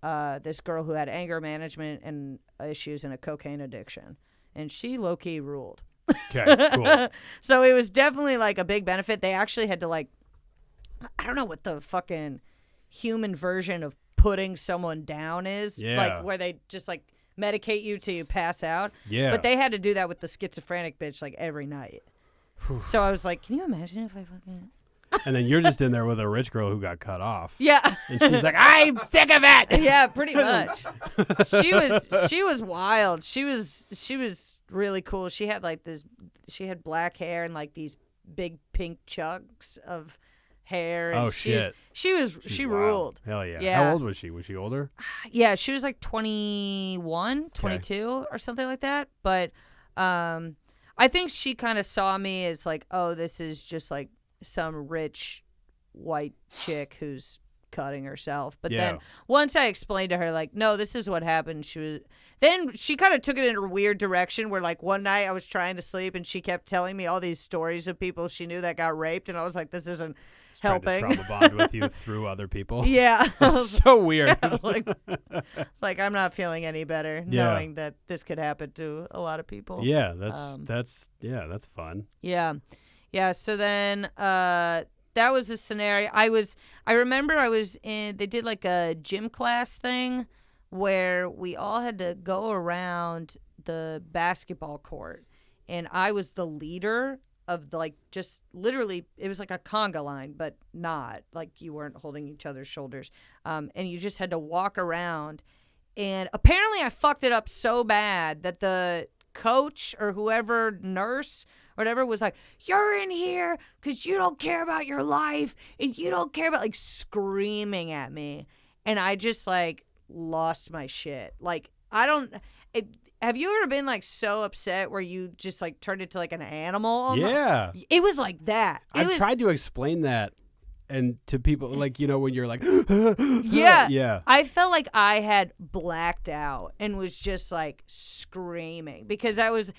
S2: this girl who had anger management and issues and a cocaine addiction. And she low-key ruled.
S1: Okay, cool.
S2: So it was definitely like a big benefit. They actually had to like, I don't know what the fucking human version of putting someone down is.
S1: Yeah.
S2: Like where they just like medicate you till you pass out.
S1: Yeah.
S2: But they had to do that with the schizophrenic bitch like every night. So I was like, can you imagine if I fucking...
S1: And then you're just in there with a rich girl who got cut off.
S2: Yeah.
S1: And she's like, I'm sick of it.
S2: Yeah, pretty much. She was wild. She was really cool. She had had black hair and like these big pink chunks of hair. And
S1: shit.
S2: She ruled.
S1: Hell yeah.
S2: Yeah.
S1: How old was she? Was she older?
S2: Yeah, she was like 21, 22 or something like that. But I think she kind of saw me as like, oh, this is just like some rich white chick who's cutting herself. But then once I explained to her, like, no, this is what happened, then she kind of took it in a weird direction where like one night I was trying to sleep and she kept telling me all these stories of people she knew that got raped. And I was like, this isn't helping.
S1: Trying to trauma bond with you through other people.
S2: Yeah.
S1: That's so weird.
S2: It's like I'm not feeling any better knowing that this could happen to a lot of people.
S1: Yeah, that's fun.
S2: Yeah. Yeah, so then that was a scenario. I remember I was they did like a gym class thing where we all had to go around the basketball court, and I was the leader of the, like, just literally, it was like a conga line, but not like you weren't holding each other's shoulders, and you just had to walk around. And apparently I fucked it up so bad that the coach or whoever, nurse or whatever, was like, you're in here because you don't care about your life and you don't care about, like, screaming at me. And I just like lost my shit. Like, have you ever been like so upset where you just like turned into like an animal?
S1: Yeah.
S2: It was like that.
S1: I've tried to explain that and to people, like, when you're like,
S2: yeah. I felt like I had blacked out and was just like screaming because I was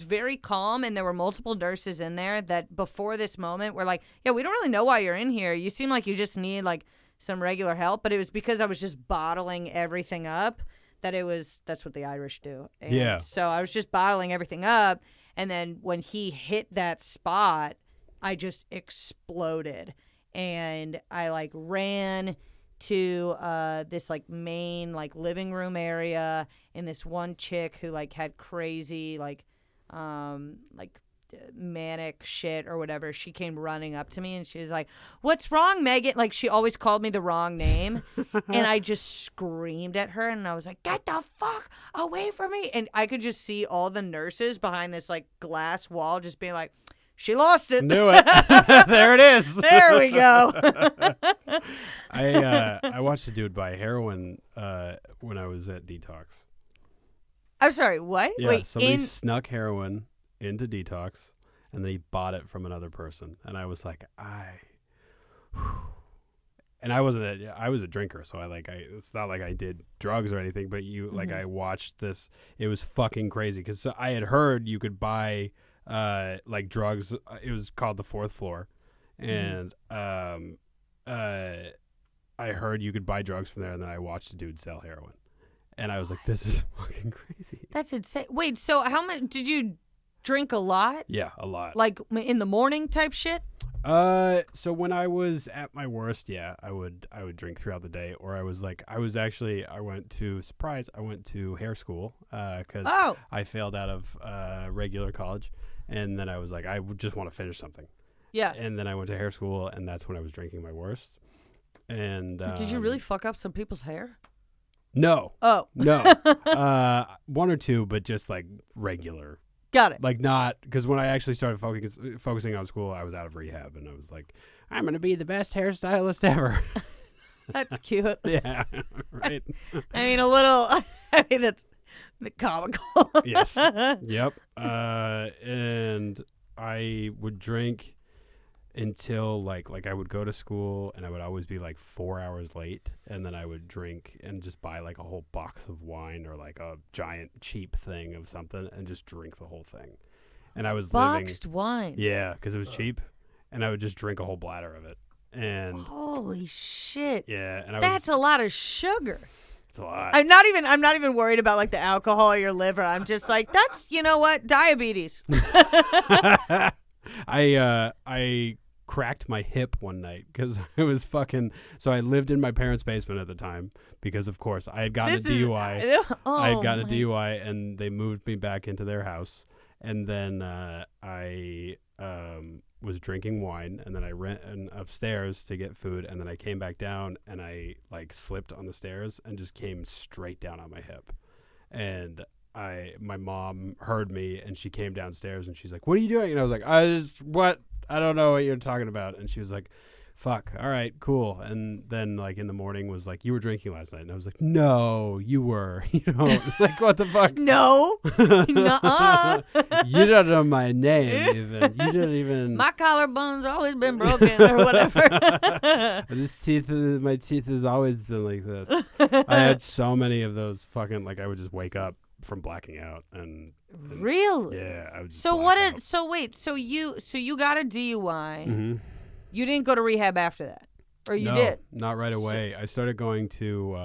S2: very calm, and there were multiple nurses in there that before this moment were like, yeah, we don't really know why you're in here. You seem like you just need like some regular help. But it was because I was just bottling everything up. That's what the Irish do. And so I was just bottling everything up. And then when he hit that spot, I just exploded. And I like ran to this like main like living room area, and this one chick who like had crazy like manic shit or whatever, she came running up to me and she was like, what's wrong, Megan? Like, she always called me the wrong name. And I just screamed at her and I was like, get the fuck away from me. And I could just see all the nurses behind this like glass wall just being like, she lost it.
S1: Knew it. There it is.
S2: There we go.
S1: I watched a dude buy heroin when I was at Detox.
S2: I'm sorry, what?
S1: Yeah,
S2: Wait,
S1: somebody snuck heroin into Detox, and they bought it from another person, and I was like, and I was a drinker, so it's not like I did drugs or anything, but like I watched this. It was fucking crazy because I had heard you could buy like drugs. It was called the Fourth Floor, and I heard you could buy drugs from there, and then I watched a dude sell heroin, and I was like, this is fucking crazy.
S2: That's insane. Wait, so how much did you drink a lot?
S1: Yeah, a lot.
S2: Like in the morning type shit?
S1: So when I was at my worst, yeah, I would drink throughout the day, or I went to hair school, cause I failed out of, regular college, and then I was like, I would just want to finish something.
S2: Yeah.
S1: And then I went to hair school, and that's when I was drinking my worst. And,
S2: did you really fuck up some people's hair?
S1: No.
S2: Oh.
S1: No. One or two, but just like regular.
S2: Got it.
S1: Like not, because when I actually started focusing on school, I was out of rehab, and I was like, I'm going to be the best hairstylist ever.
S2: That's cute.
S1: Yeah, right.
S2: I mean, that's comical.
S1: Yes. Yep. And I would drink until like I would go to school, and I would always be like 4 hours late, and then I would drink and just buy like a whole box of wine or like a giant cheap thing of something and just drink the whole thing. And I was
S2: boxed wine.
S1: Yeah, because it was cheap, and I would just drink a whole bladder of it. And
S2: holy shit.
S1: Yeah, and
S2: that's a lot of sugar.
S1: It's a lot.
S2: I'm not even worried about like the alcohol or your liver. I'm just like, that's, you know what, diabetes.
S1: I cracked my hip one night because I was so I lived in my parents' basement at the time because, of course, I had gotten a DUI. I had gotten a DUI, and they moved me back into their house. And then I was drinking wine, and then I went upstairs to get food, and then I came back down, and I like slipped on the stairs and just came straight down on my hip. And my mom heard me, and she came downstairs, and she's like, "What are you doing?" And I was like, I don't know what you're talking about." And she was like, "Fuck, all right, cool." And then like in the morning was like, "You were drinking last night." And I was like, "No, you were." Like, what the fuck?
S2: No. Nuh-uh.
S1: You don't know my name even. You don't even.
S2: My collarbone's always been broken or whatever.
S1: My teeth has always been like this. I had so many of those fucking, like, I would just wake up from blacking out and
S2: really?
S1: Yeah, I would just
S2: so you got a DUI.
S1: Mm-hmm.
S2: You didn't go to rehab after that, or you did?
S1: Not right away. I started going to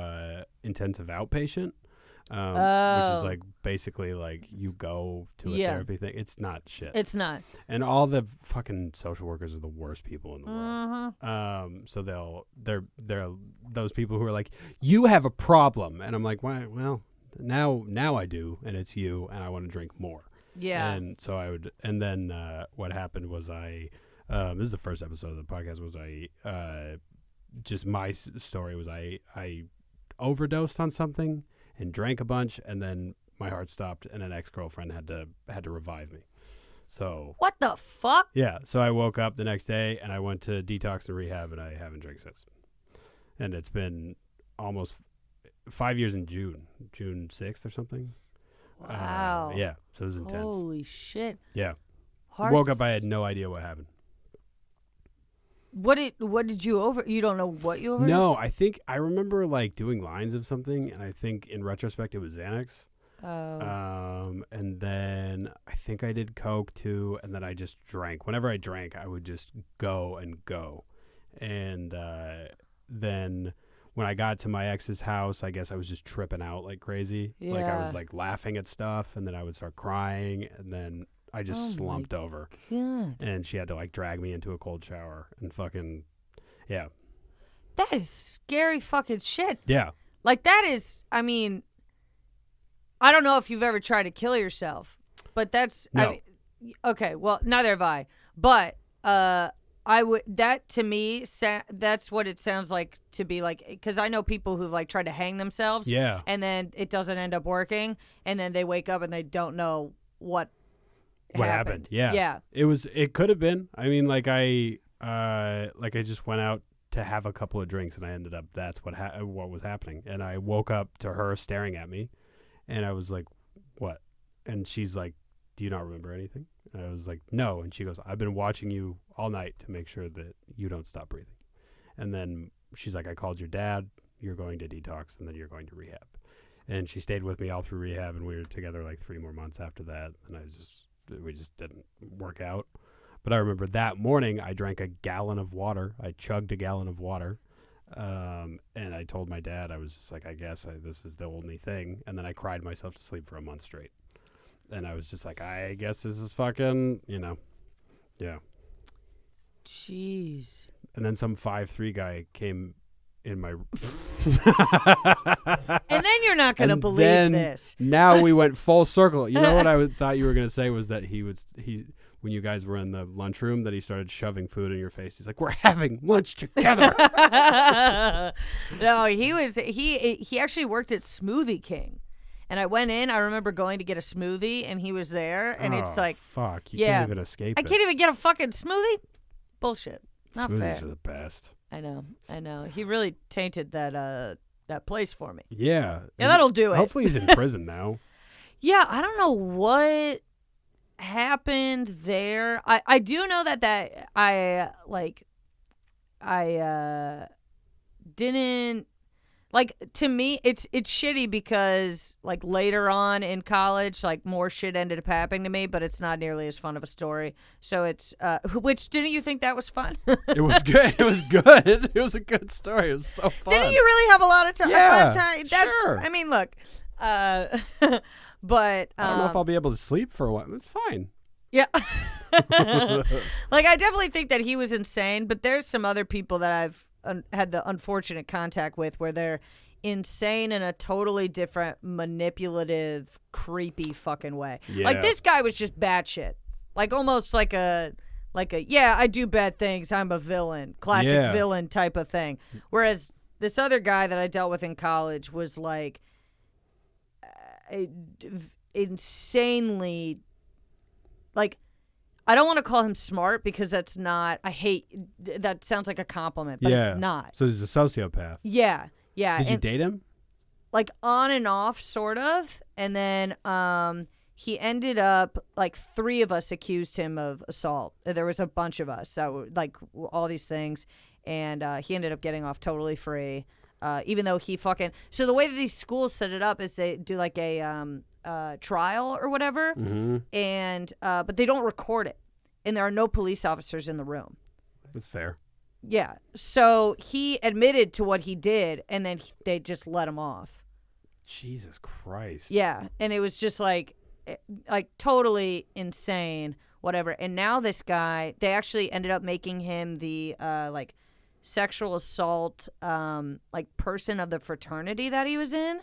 S1: intensive outpatient, which is like basically like you go to a therapy thing. It's not shit.
S2: It's not. And
S1: all the fucking social workers are the worst people in the world. So they're those people who are like, you have a problem, and I'm like, well, now I do, and it's you, and I want to drink more. Yeah. And so I would, and then what happened was this is the first episode of the podcast, was just my story was I overdosed on something and drank a bunch, and then my heart stopped, and an ex-girlfriend had to revive me. So
S2: what the fuck?
S1: Yeah. So I woke up the next day, and I went to detox and rehab, and I haven't drank since. And it's been almost 5 years in June 6th or something.
S2: Wow.
S1: Yeah. So it was intense.
S2: Holy shit.
S1: Yeah. Woke up, I had no idea what happened.
S2: What did you you don't know what you overdosed?
S1: No, I think I remember like doing lines of something, and I think in retrospect it was Xanax. Oh. And then I think I did coke too, and then I just drank. Whenever I drank, I would just go. And then when I got to my ex's house, I guess I was just tripping out like crazy. Yeah. Like I was like laughing at stuff, and then I would start crying, and then I just slumped over. God. And she had to like drag me into a cold shower and fucking, yeah.
S2: That is scary fucking shit.
S1: Yeah.
S2: Like that is, I mean, I don't know if you've ever tried to kill yourself, but that's,
S1: no.
S2: I mean, okay, well, neither have I, but that to me, that's what it sounds like to be like, because I know people who've like tried to hang themselves.
S1: Yeah.
S2: And then it doesn't end up working, and then they wake up and they don't know what happened.
S1: Yeah. It could have been. I mean, like I just went out to have a couple of drinks, and I ended up, that's what was happening. And I woke up to her staring at me, and I was like, what? And she's like, do you not remember anything? And I was like, no. And she goes, I've been watching you all night to make sure that you don't stop breathing. And then she's like, I called your dad, you're going to detox, and then you're going to rehab. And she stayed with me all through rehab, and we were together like 3 more months after that. And we just didn't work out. But I remember that morning I drank a gallon of water. I chugged a gallon of water. And I told my dad, I was just like, I guess this is the only thing. And then I cried myself to sleep for a month straight. And I was just like, I guess this is fucking, yeah.
S2: Jeez.
S1: And then some 5'3" guy came in my...
S2: And then you're not going to believe this.
S1: Now we went full circle. You know what I thought you were going to say was that he when you guys were in the lunchroom, that he started shoving food in your face. He's like, we're having lunch together.
S2: No, he actually worked at Smoothie King. And I went in, I remember going to get a smoothie, and he was there, and it's like...
S1: fuck, you can't even escape
S2: I can't even get a fucking smoothie? Bullshit. Not
S1: Smoothies
S2: fair.
S1: are the best.
S2: I know. He really tainted that place for me.
S1: Yeah.
S2: Yeah, that'll do it.
S1: Hopefully he's in prison now.
S2: Yeah, I don't know what happened there. I do know that I didn't... Like, to me, it's shitty because, like, later on in college, like, more shit ended up happening to me, but it's not nearly as fun of a story. So it's, which, didn't you think that was fun?
S1: It was good. It was good. It was a good story. It was so fun.
S2: Didn't you really have a lot of time?
S1: Yeah,
S2: Sure. I mean, look, but...
S1: I don't know if I'll be able to sleep for a while. It's fine.
S2: Yeah. Like, I definitely think that he was insane, but there's some other people that I've had the unfortunate contact with where they're insane in a totally different, manipulative, creepy fucking way.
S1: Yeah.
S2: Like, this guy was just batshit. Like, almost like a yeah, I do bad things, I'm a villain, classic villain type of thing. Whereas this other guy that I dealt with in college was like insanely, like, I don't want to call him smart because that's not, that sounds like a compliment, but it's not.
S1: So he's a sociopath.
S2: Yeah.
S1: Did you date him?
S2: Like, on and off, sort of. And then he ended up, like, 3 of us accused him of assault. There was a bunch of us that were, like, all these things. And he ended up getting off totally free, even though he fucking... So the way that these schools set it up is they do, like, a... trial or whatever, and but they don't record it, and there are no police officers in the room.
S1: That's fair.
S2: Yeah, so he admitted to what he did, and then they just let him off.
S1: Jesus Christ.
S2: Yeah, and it was just like totally insane, whatever. And now this guy, they actually ended up making him the like sexual assault like person of the fraternity that he was in.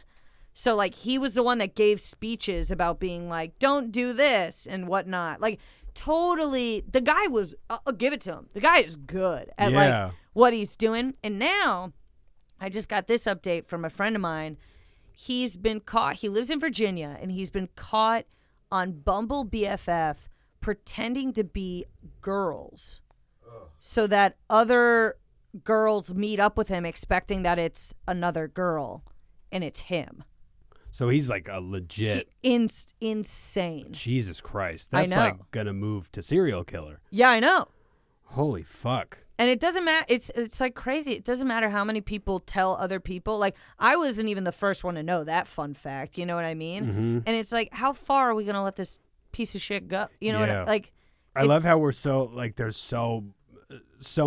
S2: So, like, he was the one that gave speeches about being like, don't do this and whatnot. Like, totally, the guy was, I'll give it to him. The guy is good at, like, what he's doing. And now, I just got this update from a friend of mine. He's been caught, he lives in Virginia, and he's been caught on Bumble BFF pretending to be girls so that other girls meet up with him expecting that it's another girl and it's him.
S1: So he's like a legit...
S2: insane.
S1: Jesus Christ. That's like going to move to serial killer.
S2: Yeah, I know.
S1: Holy fuck.
S2: And it doesn't matter. It's like crazy. It doesn't matter how many people tell other people. Like, I wasn't even the first one to know that fun fact. You know what I mean? Mm-hmm. And it's like, how far are we going to let this piece of shit go? You know what I love
S1: how we're so, like, there's so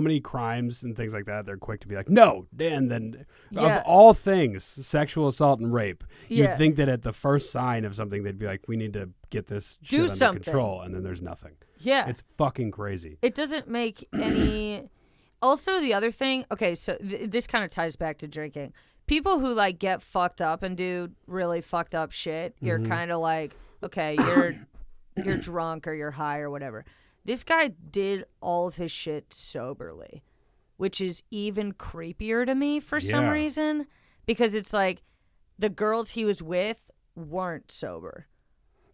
S1: many crimes and things like that. They're quick to be like, no. And then of all things, sexual assault and rape, you'd think that at the first sign of something, they'd be like, we need to get this shit under control. And then there's nothing.
S2: Yeah.
S1: It's fucking crazy.
S2: It doesn't make any... Also, the other thing, okay, so this kind of ties back to drinking. People who, like, get fucked up and do really fucked up shit, you're kind of like, okay, you're drunk or you're high or whatever. This guy did all of his shit soberly, which is even creepier to me for some reason, because it's like the girls he was with weren't sober.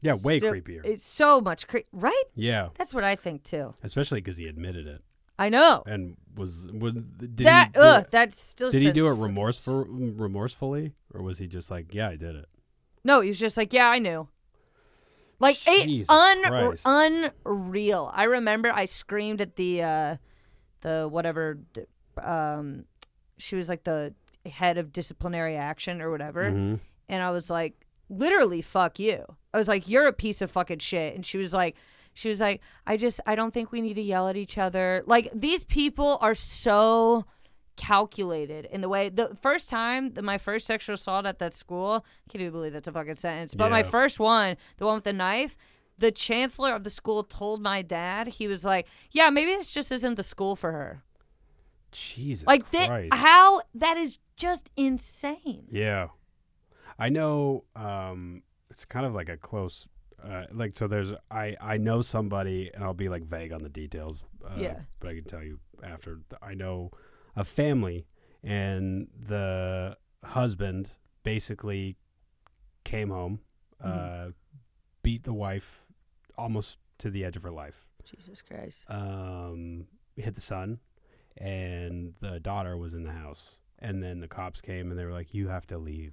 S1: Yeah, way creepier.
S2: It's so much right?
S1: Yeah.
S2: That's what I think too.
S1: Especially because he admitted it.
S2: I know.
S1: And did he do it remorsefully, or was he just like, yeah, I did it?
S2: No, he was just like, yeah, I knew. Like, unreal. I remember I screamed at the whatever, she was like the head of disciplinary action or whatever. Mm-hmm. And I was like, literally, fuck you. I was like, you're a piece of fucking shit. And she was like, I don't think we need to yell at each other. Like, these people are so calculated in the way. The first time, my first sexual assault at that school, I can't even believe that's a fucking sentence, but my first one, the one with the knife, the chancellor of the school told my dad, he was like, yeah, maybe this just isn't the school for her.
S1: Jesus
S2: like
S1: Christ.
S2: how that is just insane.
S1: Yeah. I know it's kind of like a close so there's I know somebody, and I'll be like vague on the details, but I can tell you after. I know a family, and the husband basically came home, beat the wife almost to the edge of her life.
S2: Jesus Christ.
S1: Hit the son, and the daughter was in the house, and then the cops came and they were like, you have to leave.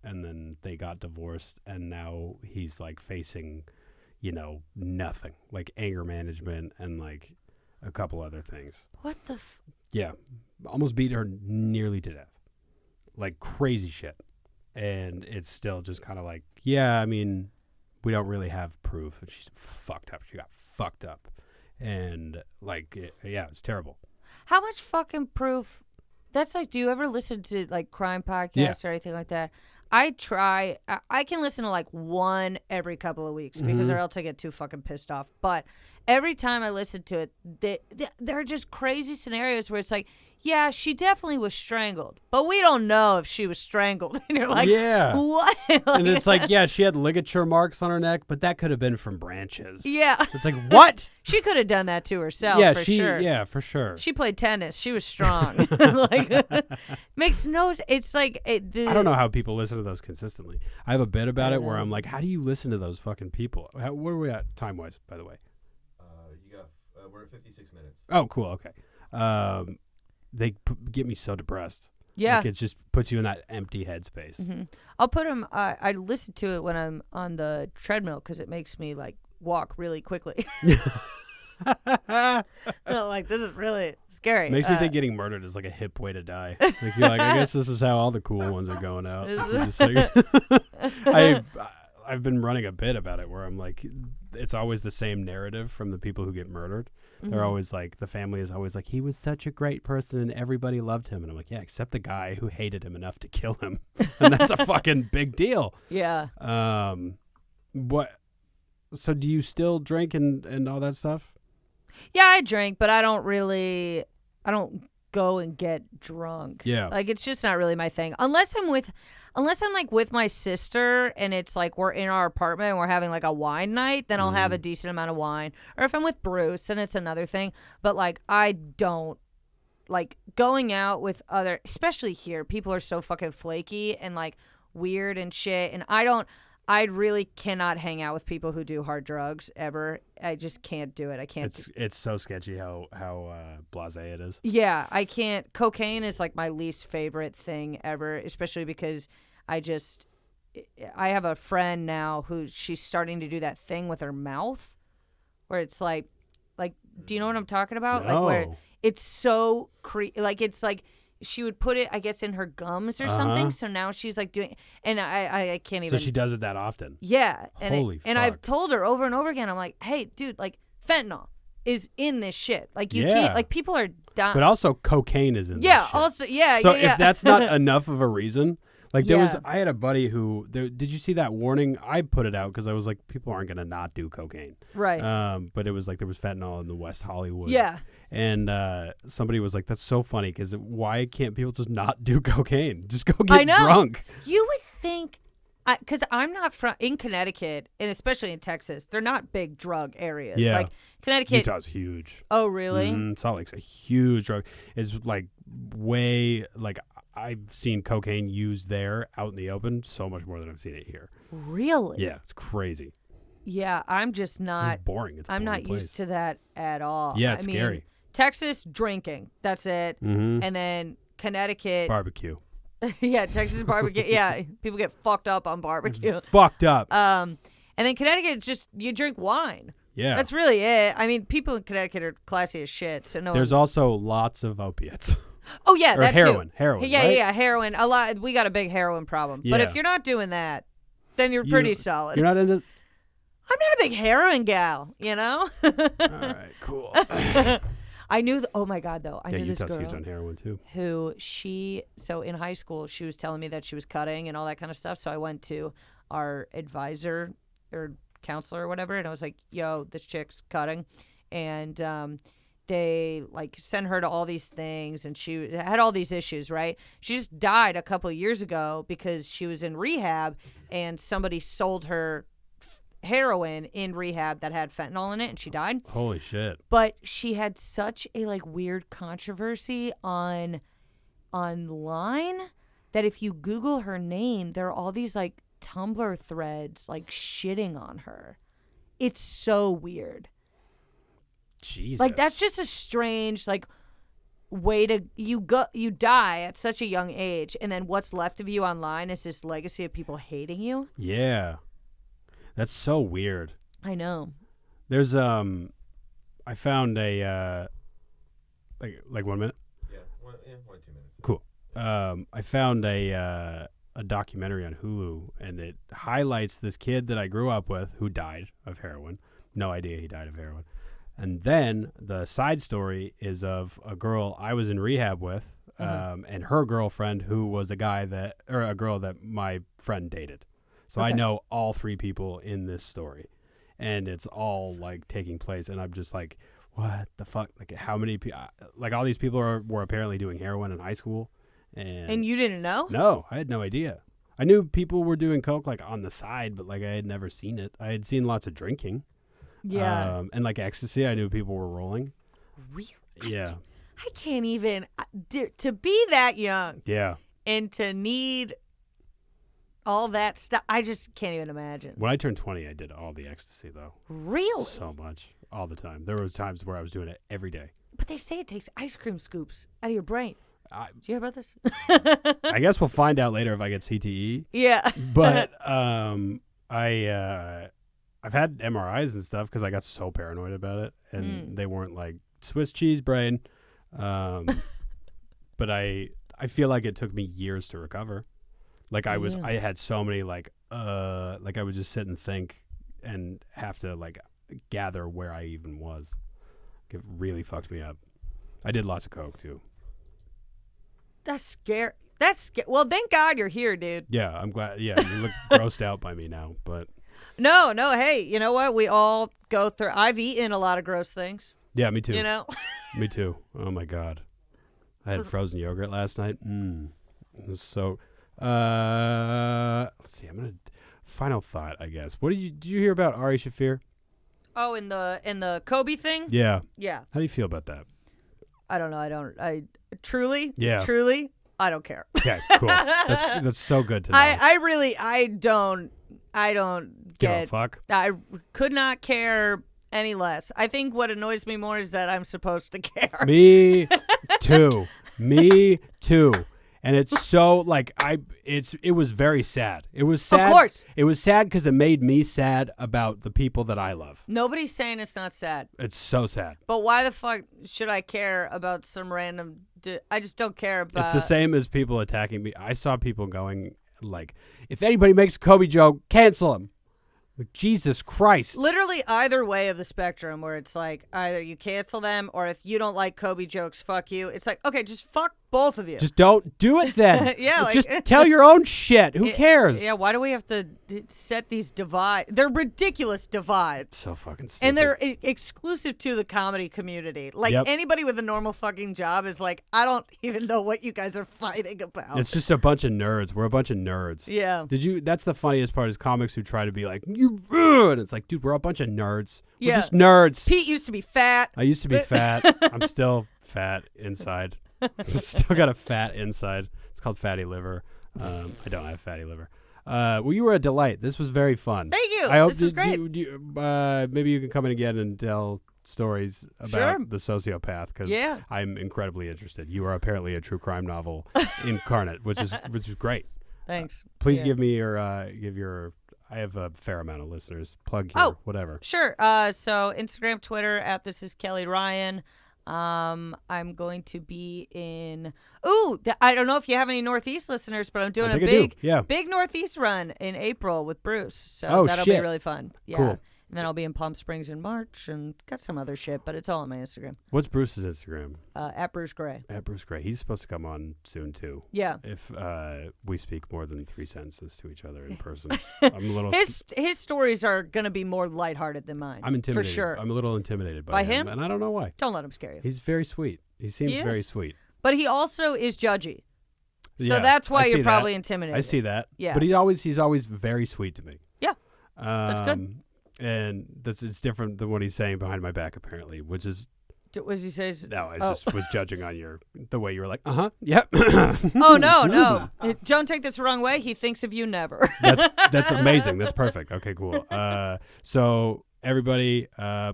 S1: And then they got divorced, and now he's like facing, nothing, like anger management and like a couple other things.
S2: What the?
S1: Yeah, almost beat her nearly to death, like crazy shit. And it's still just kind of like, yeah, I mean, we don't really have proof, and she's fucked up. She got fucked up, and like, it's terrible.
S2: How much fucking proof? That's like, do you ever listen to like crime podcasts or anything like that? I can listen to like one every couple of weeks because or else I get too fucking pissed off. But every time I listen to it, there are just crazy scenarios where it's like, yeah, she definitely was strangled, but we don't know if she was strangled. And you're like,
S1: yeah,
S2: what?
S1: And it's like, yeah, she had ligature marks on her neck, but that could have been from branches.
S2: Yeah.
S1: It's like, what?
S2: She could have done that to herself, sure.
S1: Yeah, for sure.
S2: She played tennis. She was strong. Like, makes no sense. It's like... I
S1: don't know how people listen to those consistently. I have a bit about it where I'm like, how do you listen to those fucking people? Where are we at time-wise, by the way?
S3: We're at 56 minutes.
S1: Oh, cool. Okay. They get me so depressed.
S2: Yeah.
S1: Like, it just puts you in that empty headspace.
S2: Mm-hmm. I'll put them... I listen to it when I'm on the treadmill because it makes me, like, walk really quickly. Like, this is really scary.
S1: Makes me think getting murdered is like a hip way to die. Like, you're like, I guess this is how all the cool ones are going out. Just like, I've been running a bit about it where I'm like, it's always the same narrative from the people who get murdered. They're always like, the family is always like, he was such a great person and everybody loved him. And I'm like, yeah, except the guy who hated him enough to kill him. And that's a fucking big deal.
S2: Yeah.
S1: So do you still drink and all that stuff?
S2: Yeah, I drink, but I don't go and get drunk.
S1: Yeah.
S2: Like, it's just not really my thing. Unless I'm like with my sister and it's like we're in our apartment and we're having like a wine night, then I'll have a decent amount of wine. Or if I'm with Bruce, then it's another thing. But like, I don't like going out with especially here, people are so fucking flaky and like weird and shit. And I really cannot hang out with people who do hard drugs ever. I just can't do it. I can't.
S1: It's so sketchy how blasé it is.
S2: Yeah, I can't. Cocaine is like my least favorite thing ever, especially because I have a friend now who she's starting to do that thing with her mouth where it's like, do you know what I'm talking about?
S1: No.
S2: Like where it's so it's like she would put it, I guess, in her gums or something. So now she's like doing, and I can't even.
S1: So she does it that often.
S2: Yeah.
S1: Holy fuck.
S2: And I've told her over and over again, I'm like, hey, dude, like fentanyl is in this shit. Like you can't, like people are dying.
S1: But also cocaine is in this shit.
S2: Also, yeah.
S1: So
S2: if
S1: that's not enough of a reason, like I had a buddy who, did you see that warning? I put it out because I was like, people aren't going to not do cocaine.
S2: Right.
S1: But it was like there was fentanyl in the West Hollywood.
S2: Yeah.
S1: And somebody was like, that's so funny because why can't people just not do cocaine? Just go get drunk.
S2: You would think, because I'm not in Connecticut, and especially in Texas, they're not big drug areas.
S1: Yeah.
S2: Like Connecticut.
S1: Utah's huge.
S2: Oh, really?
S1: Salt Lake's a huge drug. It's like way, like I've seen cocaine used there out in the open so much more than I've seen it here.
S2: Really?
S1: Yeah, it's crazy.
S2: Yeah, I'm just not.
S1: It's boring.
S2: I'm not used to that at all.
S1: Yeah, it's scary.
S2: Mean, Texas, drinking. That's it. And then Connecticut.
S1: Barbecue.
S2: Yeah, Texas barbecue. Yeah, people get fucked up on barbecue.
S1: Fucked up.
S2: And then Connecticut, just you drink wine.
S1: Yeah.
S2: That's really it. I mean, people in Connecticut are classy as shit. So
S1: there's also lots of opiates.
S2: Oh yeah,
S1: or
S2: that
S1: heroin.
S2: too.
S1: Heroin.
S2: Yeah,
S1: right?
S2: yeah, heroin. A lot. We got a big heroin problem.
S1: Yeah.
S2: But if you're not doing that, then you're pretty solid.
S1: You're not into.
S2: I'm not a big heroin gal, you know.
S1: All right, cool.
S2: I knew. Oh my God, though. I knew this girl.
S1: You've done heroin too.
S2: So in high school, she was telling me that she was cutting and all that kind of stuff. So I went to our advisor or counselor or whatever, and I was like, "Yo, this chick's cutting," and they like sent her to all these things, and she had all these issues. Right? She just died a couple of years ago because she was in rehab, and somebody sold her heroin in rehab that had fentanyl in it, and she died.
S1: Holy shit.
S2: But she had such a like weird controversy online that if you Google her name, there are all these like Tumblr threads like shitting on her. It's so weird.
S1: Jesus.
S2: Like that's just a strange like way to you die at such a young age, and then what's left of you online is this legacy of people hating you.
S1: Yeah. That's so weird.
S2: I know.
S1: There's I found a like 1 minute.
S3: Yeah, 1 2 minutes.
S1: Cool. I found a documentary on Hulu, and it highlights this kid that I grew up with who died of heroin. No idea he died of heroin. And then the side story is of a girl I was in rehab with, and her girlfriend who was a girl that my friend dated. So I know all three people in this story, and it's all like taking place. And I'm just like, what the fuck? Like how many people, like all these people were apparently doing heroin in high school.
S2: And you didn't know?
S1: No, I had no idea. I knew people were doing coke like on the side, but like I had never seen it. I had seen lots of drinking.
S2: Yeah.
S1: And like ecstasy, I knew people were rolling.
S2: Really?
S1: Yeah.
S2: I can't even, to be that young.
S1: Yeah.
S2: And to need all that stuff, I just can't even imagine.
S1: When I turned 20, I did all the ecstasy though.
S2: Really?
S1: So much. All the time. There was times where I was doing it every day.
S2: But they say it takes ice cream scoops out of your brain. Did you hear about this?
S1: I guess we'll find out later if I get CTE.
S2: Yeah.
S1: But I've had MRIs and stuff because I got so paranoid about it, and they weren't like Swiss cheese brain. But I feel like it took me years to recover. Like I had so many like I would just sit and think and have to like gather where I even was. It really fucked me up. I did lots of coke too.
S2: That's scary. Well, thank God you're here, dude.
S1: Yeah, I'm glad. Yeah, you look grossed out by me now, but
S2: no. Hey, you know what? We all go through. I've eaten a lot of gross things.
S1: Yeah, me too.
S2: You know.
S1: Me too. Oh my God, I had frozen yogurt last night. It was so. Let's see. I'm gonna final thought. I guess. What did you hear about Ari Shaffir?
S2: Oh, in the Kobe thing.
S1: Yeah.
S2: Yeah.
S1: How do you feel about that?
S2: I don't know. I truly.
S1: Yeah.
S2: Truly, I don't care.
S1: Okay, cool. That's so good to know.
S2: I don't
S1: Give a fuck.
S2: I could not care any less. I think what annoys me more is that I'm supposed to care.
S1: Me too. Me too. And it's so like it was very sad. It was sad.
S2: Of course.
S1: It was sad because it made me sad about the people that I love.
S2: Nobody's saying it's not sad.
S1: It's so sad.
S2: But why the fuck should I care about some random... I just don't care about...
S1: It's the same as people attacking me. I saw people going like, if anybody makes a Kobe joke, cancel him. Like, Jesus Christ.
S2: Literally either way of the spectrum where it's like either you cancel them or if you don't like Kobe jokes, fuck you. It's like, okay, just fuck both of you.
S1: Just don't do it then.
S2: Yeah, like,
S1: just tell your own shit. Who cares?
S2: Yeah, why do we have to set these divides? They're ridiculous divides.
S1: So fucking stupid.
S2: And they're exclusive to the comedy community. Like anybody with a normal fucking job is like, I don't even know what you guys are fighting about.
S1: It's just a bunch of nerds. We're a bunch of nerds.
S2: Yeah.
S1: That's the funniest part is comics who try to be like, you, and it's like, dude, we're a bunch of nerds. We're just nerds.
S2: Pete used to be fat.
S1: I used to be fat. I'm still fat inside. Still got a fat inside. It's called fatty liver. I don't have fatty liver. Well, you were a delight. This was very fun.
S2: Thank you.
S1: I hope
S2: this was great.
S1: Maybe you can come in again and tell stories about the sociopath because I'm incredibly interested. You are apparently a true crime novel incarnate, which is great.
S2: Thanks.
S1: Please give me your I have a fair amount of listeners. Plug here, whatever.
S2: Sure. So Instagram, Twitter at This Is Kelly Ryan. I'm going to be in. I don't know if you have any Northeast listeners, but I'm doing a big Northeast run in April with Bruce. So that'll be really fun. Yeah.
S1: Cool.
S2: And then I'll be in Palm Springs in March and got some other shit, but it's all on my Instagram.
S1: What's Bruce's Instagram?
S2: At Bruce Gray.
S1: At Bruce Gray. He's supposed to come on soon, too.
S2: Yeah.
S1: If we speak more than 3 sentences to each other in person. I'm a little...
S2: His stories are going to be more lighthearted than mine.
S1: I'm intimidated.
S2: For sure.
S1: I'm a little intimidated by
S2: him.
S1: And I don't know why.
S2: Don't let him scare you.
S1: He's very sweet. He seems very sweet.
S2: But he also is judgy. So
S1: Yeah,
S2: that's why you're
S1: that.
S2: probably intimidated.
S1: I see that.
S2: Yeah.
S1: But he's always very sweet to me.
S2: Yeah. That's good.
S1: And it's different than what he's saying behind my back, apparently, which is...
S2: What does he say?
S1: No, I just was judging on the way you were like, yep.
S2: Oh, no. Don't take this the wrong way. He thinks of you never.
S1: That's amazing. That's perfect. Okay, cool. So everybody,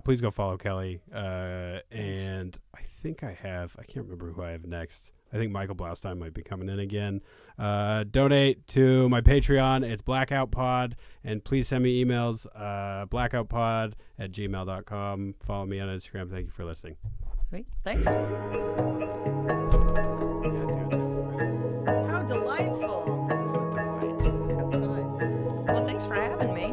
S1: please go follow Kelly. And I think I can't remember who I have next. I think Michael Blaustein might be coming in again. Donate to my Patreon. It's Blackoutpod. And please send me emails, blackoutpod@gmail.com. Follow me on Instagram. Thank you for listening.
S2: Sweet. Thanks.
S1: Yeah, dude.
S2: How delightful.
S1: It's a delight.
S2: So fun. Well, thanks for having me.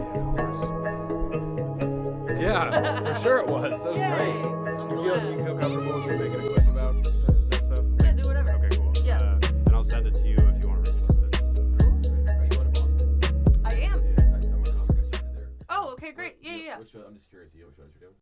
S1: Yeah, for sure it was. That was
S2: Yay.
S1: great.
S2: I'm
S1: You
S2: glad.
S1: feel comfortable with me making a clip about that stuff?
S2: Yeah, do whatever.
S1: Okay, cool.
S2: Yeah.
S1: And I'll send it to you if you want to repost it.
S3: Are you on Boston?
S2: I am.
S3: Yeah, I'm a comic. I started there.
S2: Oh, okay, great. Yeah.
S3: Which show, I'm just curious. What shows you're doing?